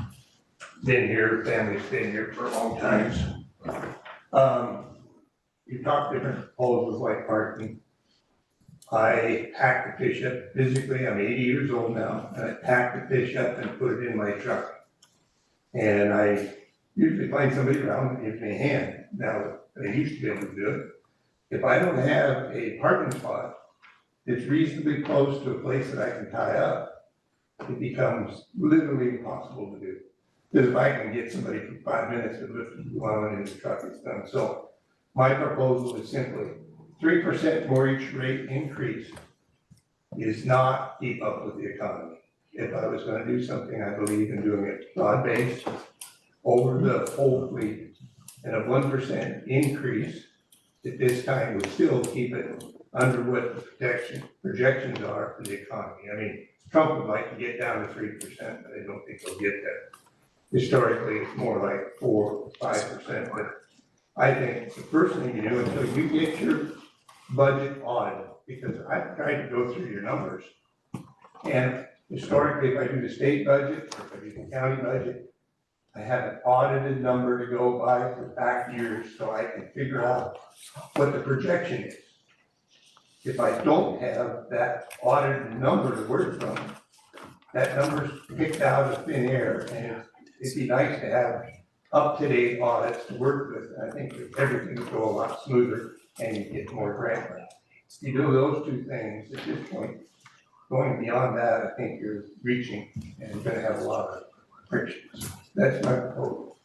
Been here, family's been here for a long time. You talked different proposals like parking. I hack the fish up physically, I'm 80 years old now, and I hack the fish up and put it in my truck. And I usually find somebody around that gives me a hand. Now, I used to be able to do it. If I don't have a parking spot that's reasonably close to a place that I can tie up, it becomes literally impossible to do. Because if I can get somebody for 5 minutes to lift it while I'm in the truck, it's done. So my proposal is simply 3% mortgage rate increase is not keep up with the economy. If I was gonna do something, I believe in doing it broad-based over the whole fleet. And a 1% increase at this time would still keep it under what the projections are for the economy. I mean, Trump would like to get down to 3%, but I don't think he'll get there. Historically, it's more like 4 or 5%, but I think the first thing you do until you get your budget audited, because I've tried to go through your numbers. And historically, if I do the state budget, or if I do the county budget, I have an audited number to go by for back years, so I can figure out what the projection is. If I don't have that audited number to work from, that number's picked out of thin air, and it'd be nice to have up-to-date audits to work with. I think everything would go a lot smoother and you get more grant money. You do those two things at this point. Going beyond that, I think you're reaching and you're gonna have a lot of frictions. That's my proposal.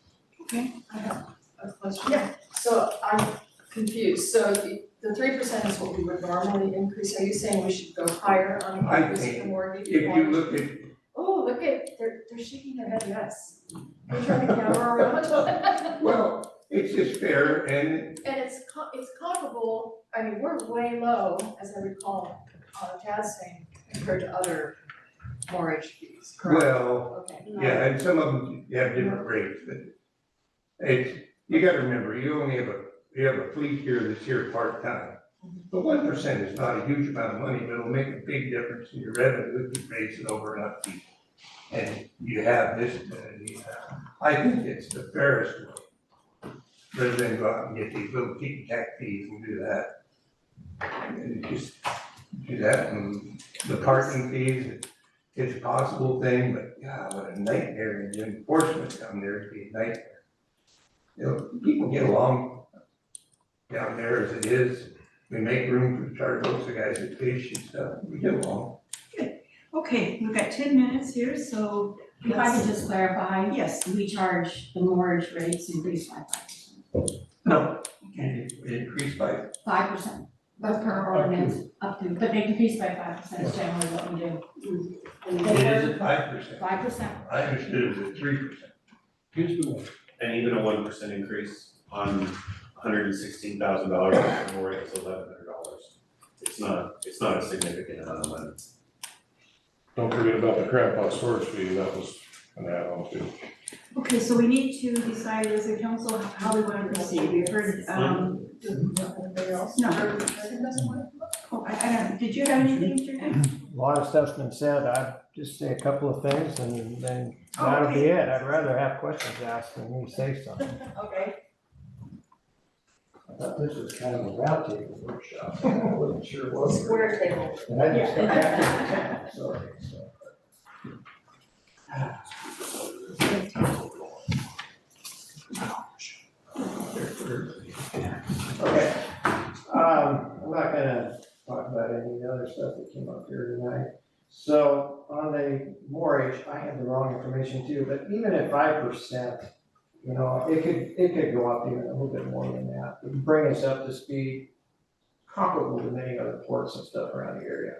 Okay. I have a question. Yeah. So I'm confused. So the 3% is what we would normally increase. Are you saying we should go higher on I increasing think the mortgage? If you look at, Oh, look at, they're shaking their head yes. Can you turn the camera around? well, it's just fair and And it's comparable, I mean, we're way low, as I recall, Tad's saying, compared to other mortgage fees, correct? well, Okay. yeah, and some of them you have different rates, but it's, you gotta remember, you have a fleet here that's here part-time. But 1% is not a huge amount of money, but it'll make a big difference in your revenue if you raise it over enough people. And you have this, I think it's the fairest way. Rather than go out and get these little ticky-tack fees and do that. And just do that, and the parking fees, it's a possible thing, but God, what a nightmare, and the enforcement down there would be a nightmare. You know, people get along down there as it is. We make room for the charter boats, the guys that fish and stuff, we get along. Okay, we've got 10 minutes here, so. If I could just clarify, Yes. we charge the mortgage rates increased by 5%. No. Okay. It increased by, 5%, that's per ordinance, up to, but they increase by 5% is generally what we do. it is at 5%. 5%. I understood it was at 3%. Used to, And even a 1% increase on $116,000 more, it's $1,100. It's not a significant amount of money. Don't forget about the crab pot storage fee, that was an add-on too. Okay, so we need to decide as a council how we want to proceed. We've heard, Anybody else? No. I think that's one. oh, I don't, did you have anything, Jerry? A lot of stuff's been said, I'd just say a couple of things and then Oh, that'll be okay. it. I'd rather have questions asked than me say something. Okay. I thought this was kind of a round table workshop, I wasn't sure what. Square table. And I just got back to sorry, so. Okay, I'm not gonna talk about any of the other stuff that came up here tonight. So on the mortgage, I had the wrong information too, but even at 5%, you know, it could go up even a little bit more than that. It would bring us up to speed comparable to many other ports and stuff around the area.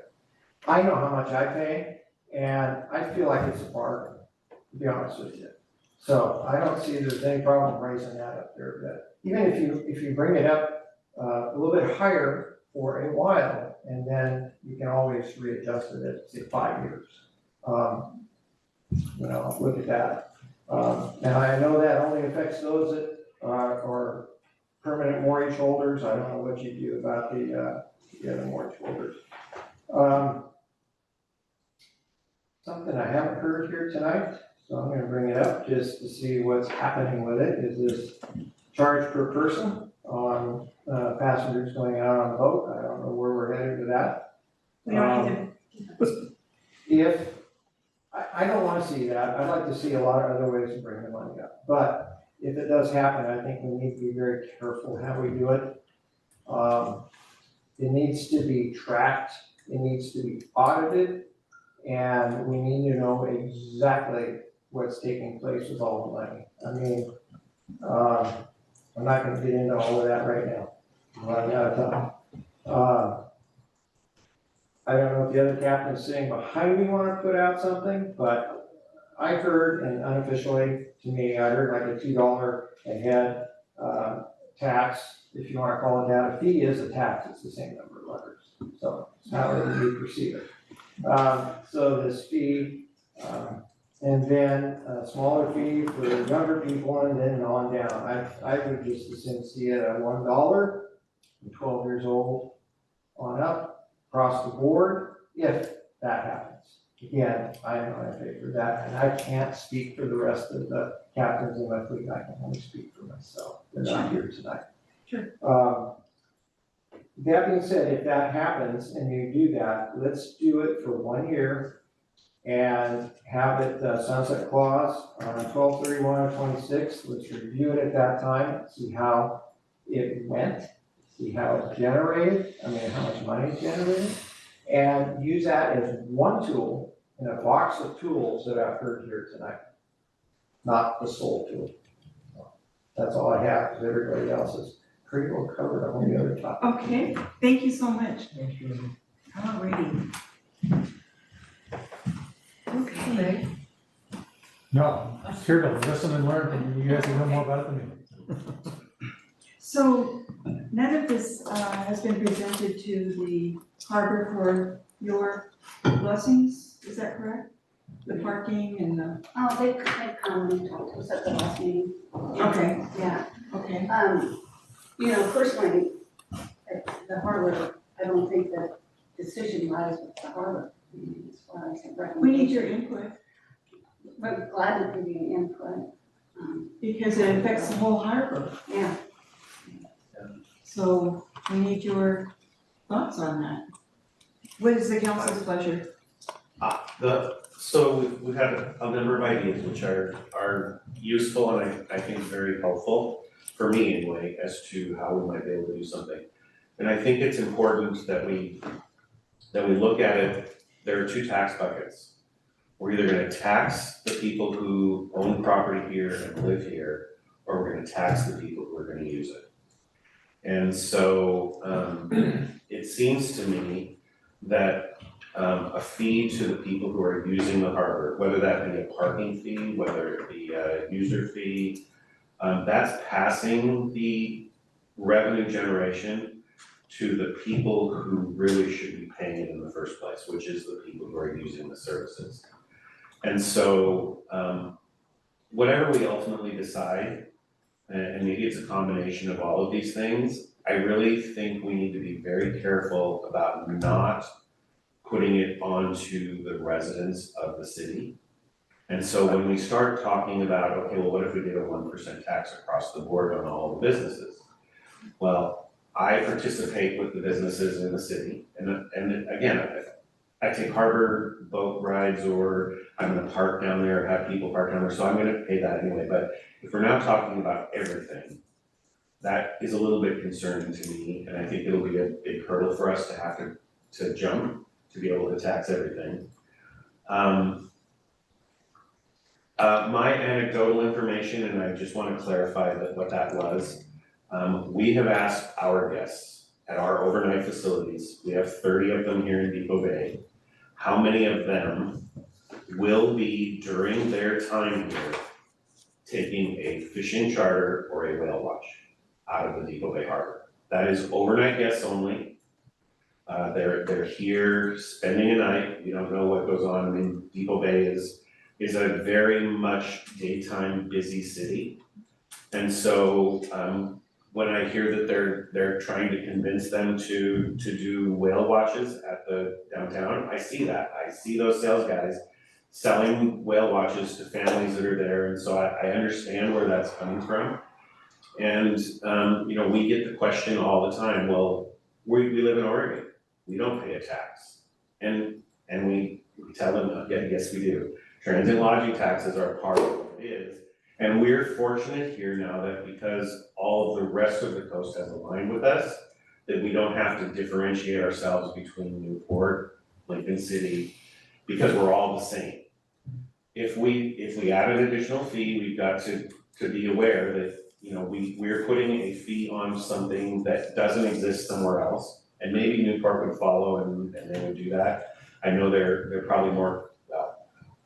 I know how much I pay, and I feel like it's a bargain, to be honest with you. So I don't see there's any problem raising that up there, but even if you bring it up a little bit higher for a while, and then you can always readjust it at, say, 5 years. You know, look at that. And I know that only affects those that are permanent mortgage holders. I don't know what you do about the other mortgage holders. Something I haven't heard here tonight, so I'm gonna bring it up just to see what's happening with it, is this charge per person on passengers going out on the boat. I don't know where we're headed with that. We don't need to, If, I don't wanna see that, I'd like to see a lot of other ways to bring the money up, but if it does happen, I think we need to be very careful how we do it. It needs to be tracked, it needs to be audited, and we need to know exactly what's taking place with all the money. I mean, I'm not gonna get into all of that right now, I'm running out of time. I don't know if the other captain sitting behind me wanna put out something, but I heard, and unofficially to me, I heard like a $2 a head, tax, if you wanna call it that. A fee is a tax, it's the same number of letters, so it's however you perceive it. So this fee, and then a smaller fee for younger people, and then on down. I would just as soon see it at $1 from 12 years old on up, across the board, if that happens. Again, I am not in favor of that, and I can't speak for the rest of the captains in my fleet, I can only speak for myself, they're not here tonight. Sure. That being said, if that happens and you do that, let's do it for 1 year and have it sunset clause on 12/31/26. Let's review it at that time, see how it went, see how it generated, how much money it generated, and use that as one tool in a box of tools that I've heard here tonight, not the sole tool. That's all I have, because everybody else is pretty well covered on the other topic. okay, thank you so much. Thanks, Jeremy. Alrighty. Okay, No, I'm here to listen and learn from you. You guys know more about it than me. so none of this has been presented to the harbor for your blessings, is that correct? The parking and the, Oh, they come and talk to us at the last meeting. okay, Yeah, okay. Personally, at the harbor, I don't think that decision lies with the harbor. As far as the We need your recommendation. input But glad to give you input. because it affects the whole harbor. Yeah, So we need your thoughts on that. What is the council's pleasure? So we've had a number of ideas which are useful and I think very helpful, for me anyway, as to how we might be able to do something. And I think it's important that we look at it, there are two tax buckets. We're either gonna tax the people who own property here and live here, or we're gonna tax the people who are gonna use it. And so, it seems to me that a fee to the people who are using the harbor, whether that be a parking fee, whether it be a user fee, that's passing the revenue generation to the people who really should be paying it in the first place, which is the people who are using the services. And so, whatever we ultimately decide, and maybe it's a combination of all of these things, I really think we need to be very careful about not putting it onto the residents of the city. And so when we start talking about, okay, well, what if we did a 1% tax across the board on all the businesses? Well, I participate with the businesses in the city, and again, I take harbor boat rides, or I'm gonna park down there, have people park down there, so I'm gonna pay that anyway. But if we're now talking about everything, that is a little bit concerning to me, and I think it'll be a big hurdle for us to have to jump to be able to tax everything. My anecdotal information, and I just want to clarify what that was. We have asked our guests at our overnight facilities, we have 30 of them here in Depoe Bay, how many of them will be, during their time here, taking a fishing charter or a whale watch out of the Depoe Bay Harbor. That is overnight guests only. They're here spending a night. We don't know what goes on. I mean, Depoe Bay is a very much daytime busy city. And so when I hear that they're trying to convince them to do whale watches at the downtown, I see that. I see those sales guys selling whale watches to families that are there. And so I understand where that's coming from. And we get the question all the time, well, we live in Oregon. We don't pay a tax. And we tell them, yeah, yes, we do. Transient lodging taxes are part of what it is. And we're fortunate here now that because all of the rest of the coast has aligned with us, that we don't have to differentiate ourselves between Newport, Lincoln City, because we're all the same. If we add an additional fee, we've got to be aware that, we're putting a fee on something that doesn't exist somewhere else. And maybe Newport would follow and they would do that. I know they're probably more, well,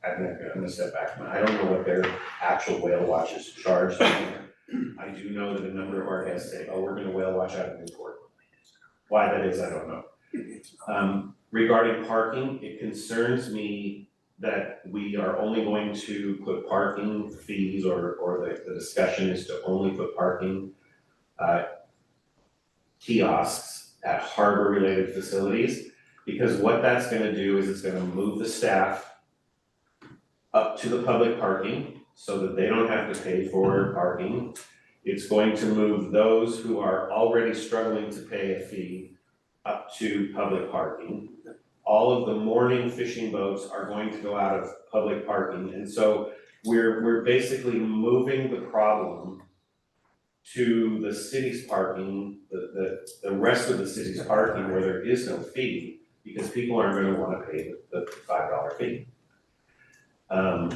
I'm gonna step back. I don't know what their actual whale watches charge. I do know that a number of our guests say, oh, we're gonna whale watch out of Newport. Why that is, I don't know. Regarding parking, it concerns me that we are only going to put parking fees, or the discussion is to only put parking kiosks at harbor-related facilities, because what that's gonna do is it's gonna move the staff up to the public parking so that they don't have to pay for parking. It's going to move those who are already struggling to pay a fee up to public parking. All of the morning fishing boats are going to go out of public parking, and so we're basically moving the problem to the city's parking, the rest of the city's parking where there is no fee, because people aren't gonna wanna pay the $5 fee. And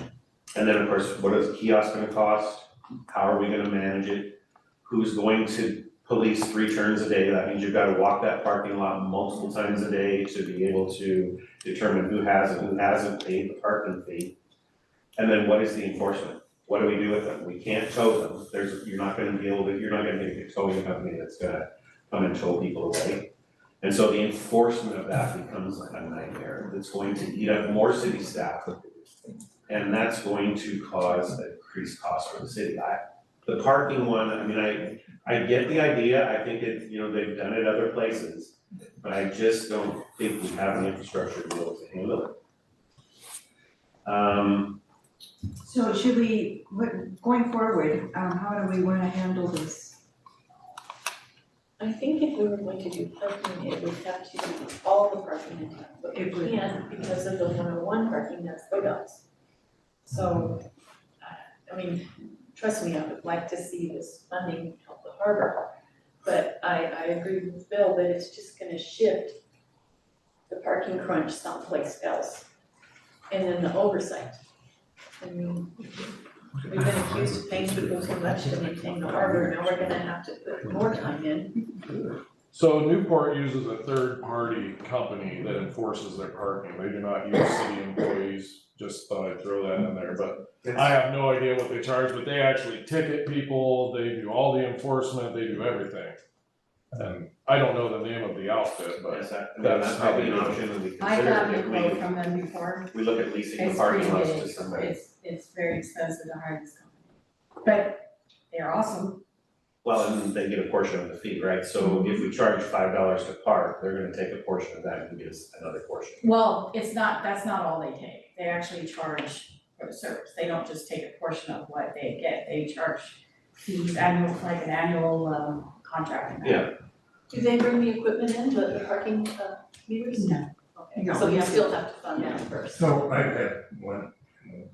then of course, what is the kiosk gonna cost? How are we gonna manage it? Who's going to police 3 turns a day? That means you've gotta walk that parking lot multiple times a day to be able to determine who has and who hasn't paid the parking fee. And then what is the enforcement? What do we do with them? We can't tow them. You're not gonna get a towing company that's gonna come and tow people away. And so the enforcement of that becomes a nightmare. It's going to eat up more city staff. And that's going to cause an increased cost for the city. The parking one, I mean, I get the idea. I think they've done it other places, but I just don't think we have the infrastructure to be able to handle it. So should we, going forward, how do we wanna handle this? I think if we were going to do parking, it would have to be all the parking in town, but It would. we can't because of the 101 parking, that's ODOT's. So, I mean, trust me, I would like to see this funding help the harbor, but I agree with Bill that it's just gonna shift the parking crunch someplace else. And then the oversight. I mean, we've been accused of paying people too much to maintain the harbor, now we're gonna have to put more time in. So Newport uses a third-party company that enforces their parking. They do not use city employees. Just thought I'd throw that in there, but I have no idea what they charge, but they actually ticket people, they do all the enforcement, they do everything. And I don't know the name of the outfit, but That's probably an option that we I consider got a if quote from them before. we look at leasing the It's parking pretty lots to big. somebody. It's very expensive to hire this company. But they're awesome. Well, and they get a portion of the fee, right? So if we charge $5 to park, they're gonna take a portion of that and give us another portion. Well, that's not all they take. They actually charge for the service. They don't just take a portion of what they get. They charge fees, like an annual contract. Yeah. Do they bring the equipment in, the parking meters? No. Okay, No, so we you have to- still have to fund that first. So I have one,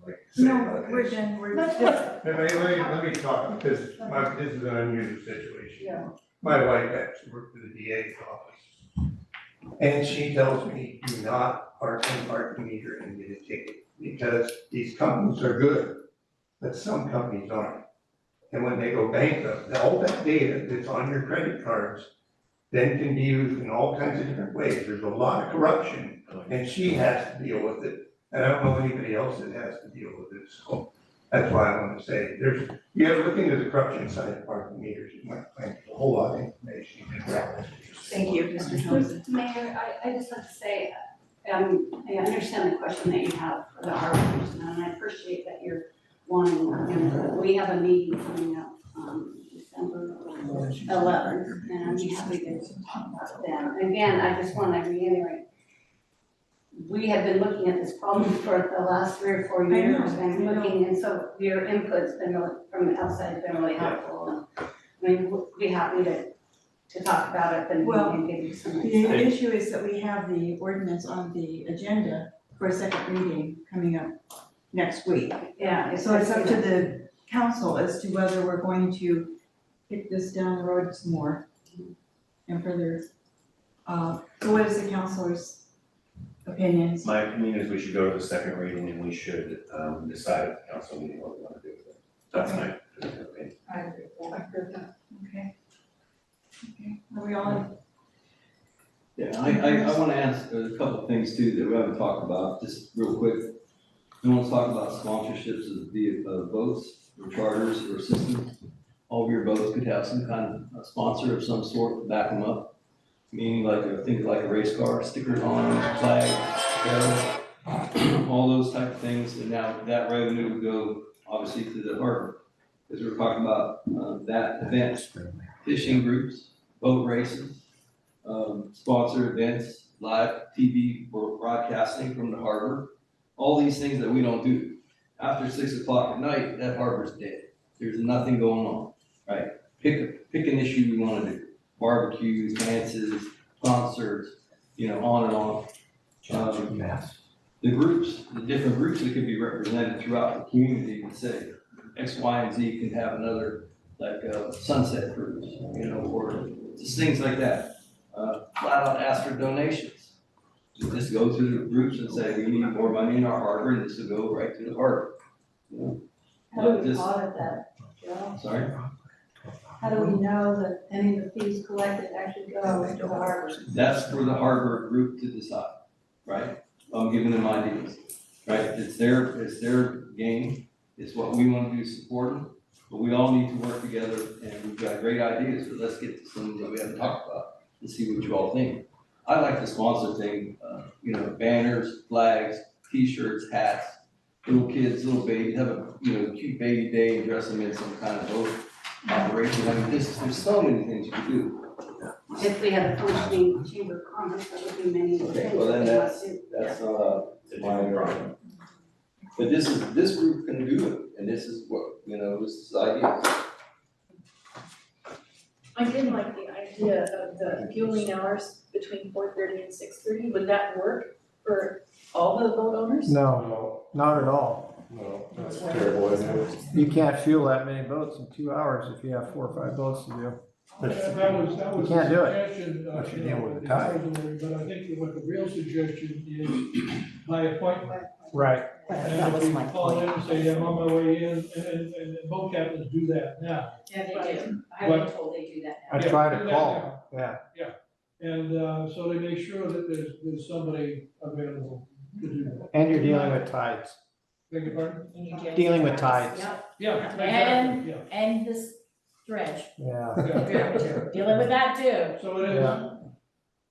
like to say No, about we're this. done, we're That's just, Let me talk, because this is an unusual situation. Yeah. My wife actually worked for the DA's office. And she tells me, do not park in parking meter and get a ticket, because these companies are good, but some companies aren't. And when they go bankrupt, all that data that's on your credit cards then can be used in all kinds of different ways. There's a lot of corruption, and she has to deal with it. And I don't know anybody else that has to deal with it, so that's why I want to say, you ever look into the corruption side of parking meters, you might find a whole lot of information. thank you, Mr. Thompson. Mayor, I just have to say, I understand the question that you have for the harbor commission, and I appreciate that you're wanting, we have a meeting coming up, December 11th, and I'd be happy to talk about that. Again, I just want to reiterate, we have been looking at this problem for the last 3 or 4 years, and looking, and so your input's been really, from the outside, has been really helpful, and I mean, we'll be happy to to talk about it, then we Well, can give you some The insight. issue is that we have the ordinance on the agenda for a second reading coming up next week. Yeah, So it's up to the council as to whether we're going to kick this down the road some more and further. So what is the councilor's opinions? My opinion is we should go to the second reading and we should, decide at the council meeting what we want to do with it. That's my opinion. I agree with that. Okay. Okay, are we all in? Yeah, I want to ask a couple of things too that we haven't talked about, just real quick. We want to talk about sponsorships of the boats or charters or systems. All of your boats could have some kind of sponsor of some sort to back them up. Meaning think like a race car, stickers on, flag, arrow, all those type of things. And now that revenue would go obviously to the harbor. Because we're talking about that event, fishing groups, boat races, sponsor events, live TV broadcasting from the harbor, all these things that we don't do. After 6 o'clock at night, that harbor's dead. There's nothing going on, right? Pick an issue we want to do. Barbecues, dances, concerts, on and on. The groups, the different groups that could be represented throughout the community would say X, Y, and Z can have another, sunset cruise, or just things like that. Flat out ask for donations. Just go to the groups and say, we need more money in our harbor, and this will go right to the harbor. How do we Just- audit that, Joe? Sorry? How do we know that any of the fees collected actually go into the harbor? That's for the harbor group to decide, right? I'm giving them ideas, right? It's their game, it's what we want to do, support them, but we all need to work together, and we've got great ideas, but let's get to some that we haven't talked about and see what you all think. I like the sponsor thing, banners, flags, t-shirts, hats, little kids, little babies, have a, cute baby day and dress them in some kind of boat operation. I mean, there's so many things you can do. If we have a functioning chamber of commerce, that would be many things Okay, well then that they must do. that's my problem. But this group can do it, and this is what, this is ideas. I did like the idea of the fueling hours between 4:30 and 6:30. Would that work for all the boat owners? No, not at all. No, that's terrible, isn't it? You can't fuel that many boats in 2 hours if you have 4 or 5 boats to do. That was You the can't do it. suggestion, Unless you deal with the tide. but I think what the real suggestion is by appointment. Right. And if we call in and say, I'm on my way in, and boat captains do that now. Yeah, they do. I've been told they do that now. I Yeah, try do to that call, yeah. And so they make sure that there's somebody available to do that. And you're dealing with tides. Beg your pardon? And you Dealing with tides. Yep. Yeah, And- exactly, yeah. And this dredge, Yeah. dealing with that too. So it is, Yeah.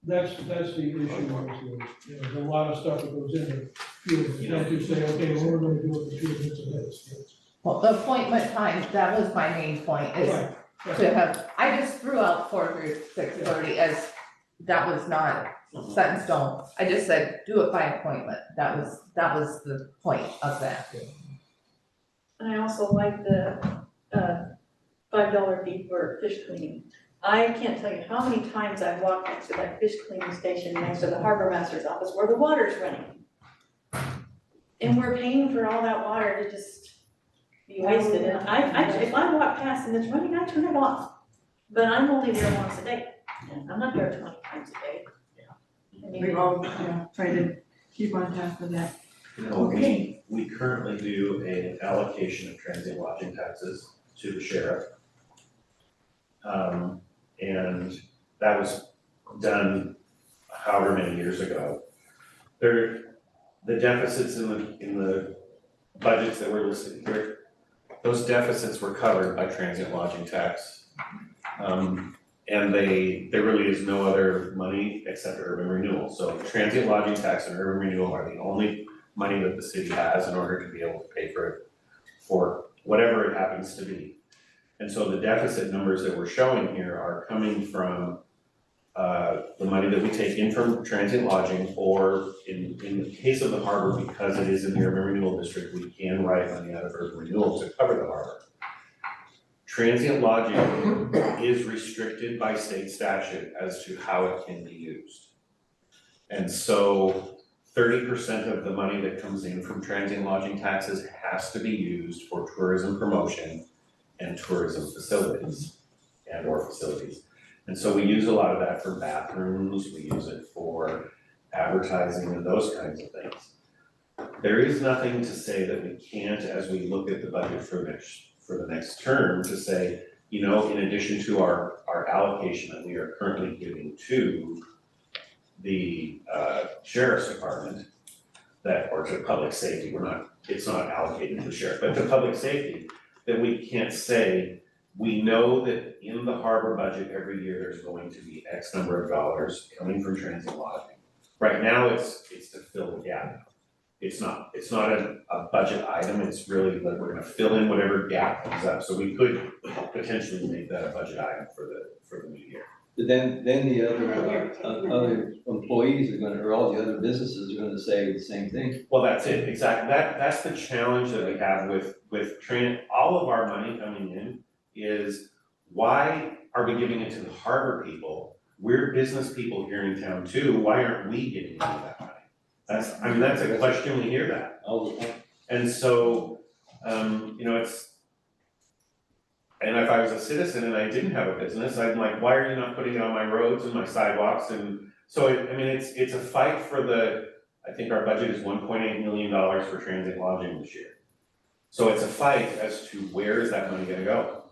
that's the issue, is there's a lot of stuff that goes into fueling. You can't just say, okay, well, we're gonna do it for 2 minutes of this. Well, the appointment times, that was my main point, is Right, to have, I just threw out 6:30 as, that was not set in stone. I just said, do it by appointment, that was the point of that. And I also like the $5 fee for fish cleaning. I can't tell you how many times I've walked next to that fish cleaning station next to the harbor master's office where the water's running. And we're paying for all that water to just be wasted, and if I walk past and it's running, I turn it off. But I'm only there once a day, I'm not there 20 times a day. I mean, We all, try to keep on top of that. Okay. We currently do an allocation of transient lodging taxes to the sheriff. And that was done however many years ago. The deficits in the budgets that were listed here, those deficits were covered by transient lodging tax. And there really is no other money except urban renewal. So transient lodging tax and urban renewal are the only money that the city has in order to be able to pay for it, for whatever it happens to be. And so the deficit numbers that we're showing here are coming from the money that we take in from transient lodging, or in the case of the harbor, because it is in the urban renewal district, we can write money out of urban renewal to cover the harbor. transient lodging is restricted by state statute as to how it can be used. And so 30% of the money that comes in from transient lodging taxes has to be used for tourism promotion and tourism facilities and/or facilities. And so we use a lot of that for bathrooms, we use it for advertising and those kinds of things. There is nothing to say that we can't, as we look at the budget for the next term, to say, you know, in addition to our allocation that we are currently giving to the sheriff's department, or to public safety, it's not allocated to the sheriff, but to public safety, that we can't say, we know that in the harbor budget every year, there's going to be X number of dollars coming from transient lodging. Right now, it's to fill the gap. It's not a budget item, it's really like we're gonna fill in whatever gap comes up, so we could potentially make that a budget item for the new year. But then the other employees are gonna, or all the other businesses are gonna say the same thing. Well, that's it, exactly, that's the challenge that we have with training. All of our money coming in is, why are we giving it to the harbor people? We're business people here in town too, why aren't we getting any of that money? That's a question, we hear that. All the time. And so, you know, and if I was a citizen and I didn't have a business, I'm like, why are you not putting it on my roads and my sidewalks? And so, it's a fight for I think our budget is $1.8 million for transient lodging this year. So it's a fight as to where is that money gonna go?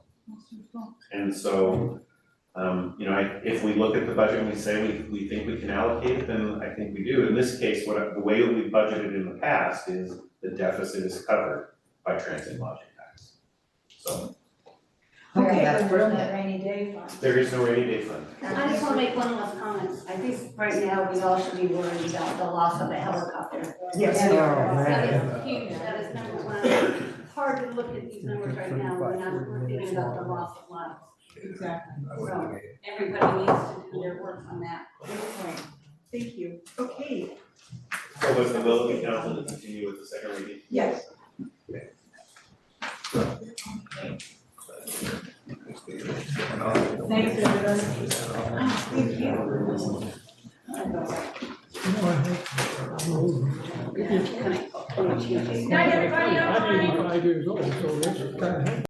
And so, you know, if we look at the budget and we say we think we can allocate it, then I think we do. In this case, the way that we budgeted in the past is the deficit is covered by transient lodging tax. So Okay, that's brilliant. That rainy day fund. there is no rainy day fund. I just wanna make one last comment. I think right now we all should be worried about the loss of a helicopter. Yes. That is huge, that is number one. It's hard to look at these numbers right now when we're thinking about the loss of lives. Exactly. So everybody needs to do their work on that. Good point. Thank you. Okay, So was the will of the council to continue with the second reading? yes. Thanks, everybody. Thank you. Night, everybody, I'm 85 years old, so it's kind of.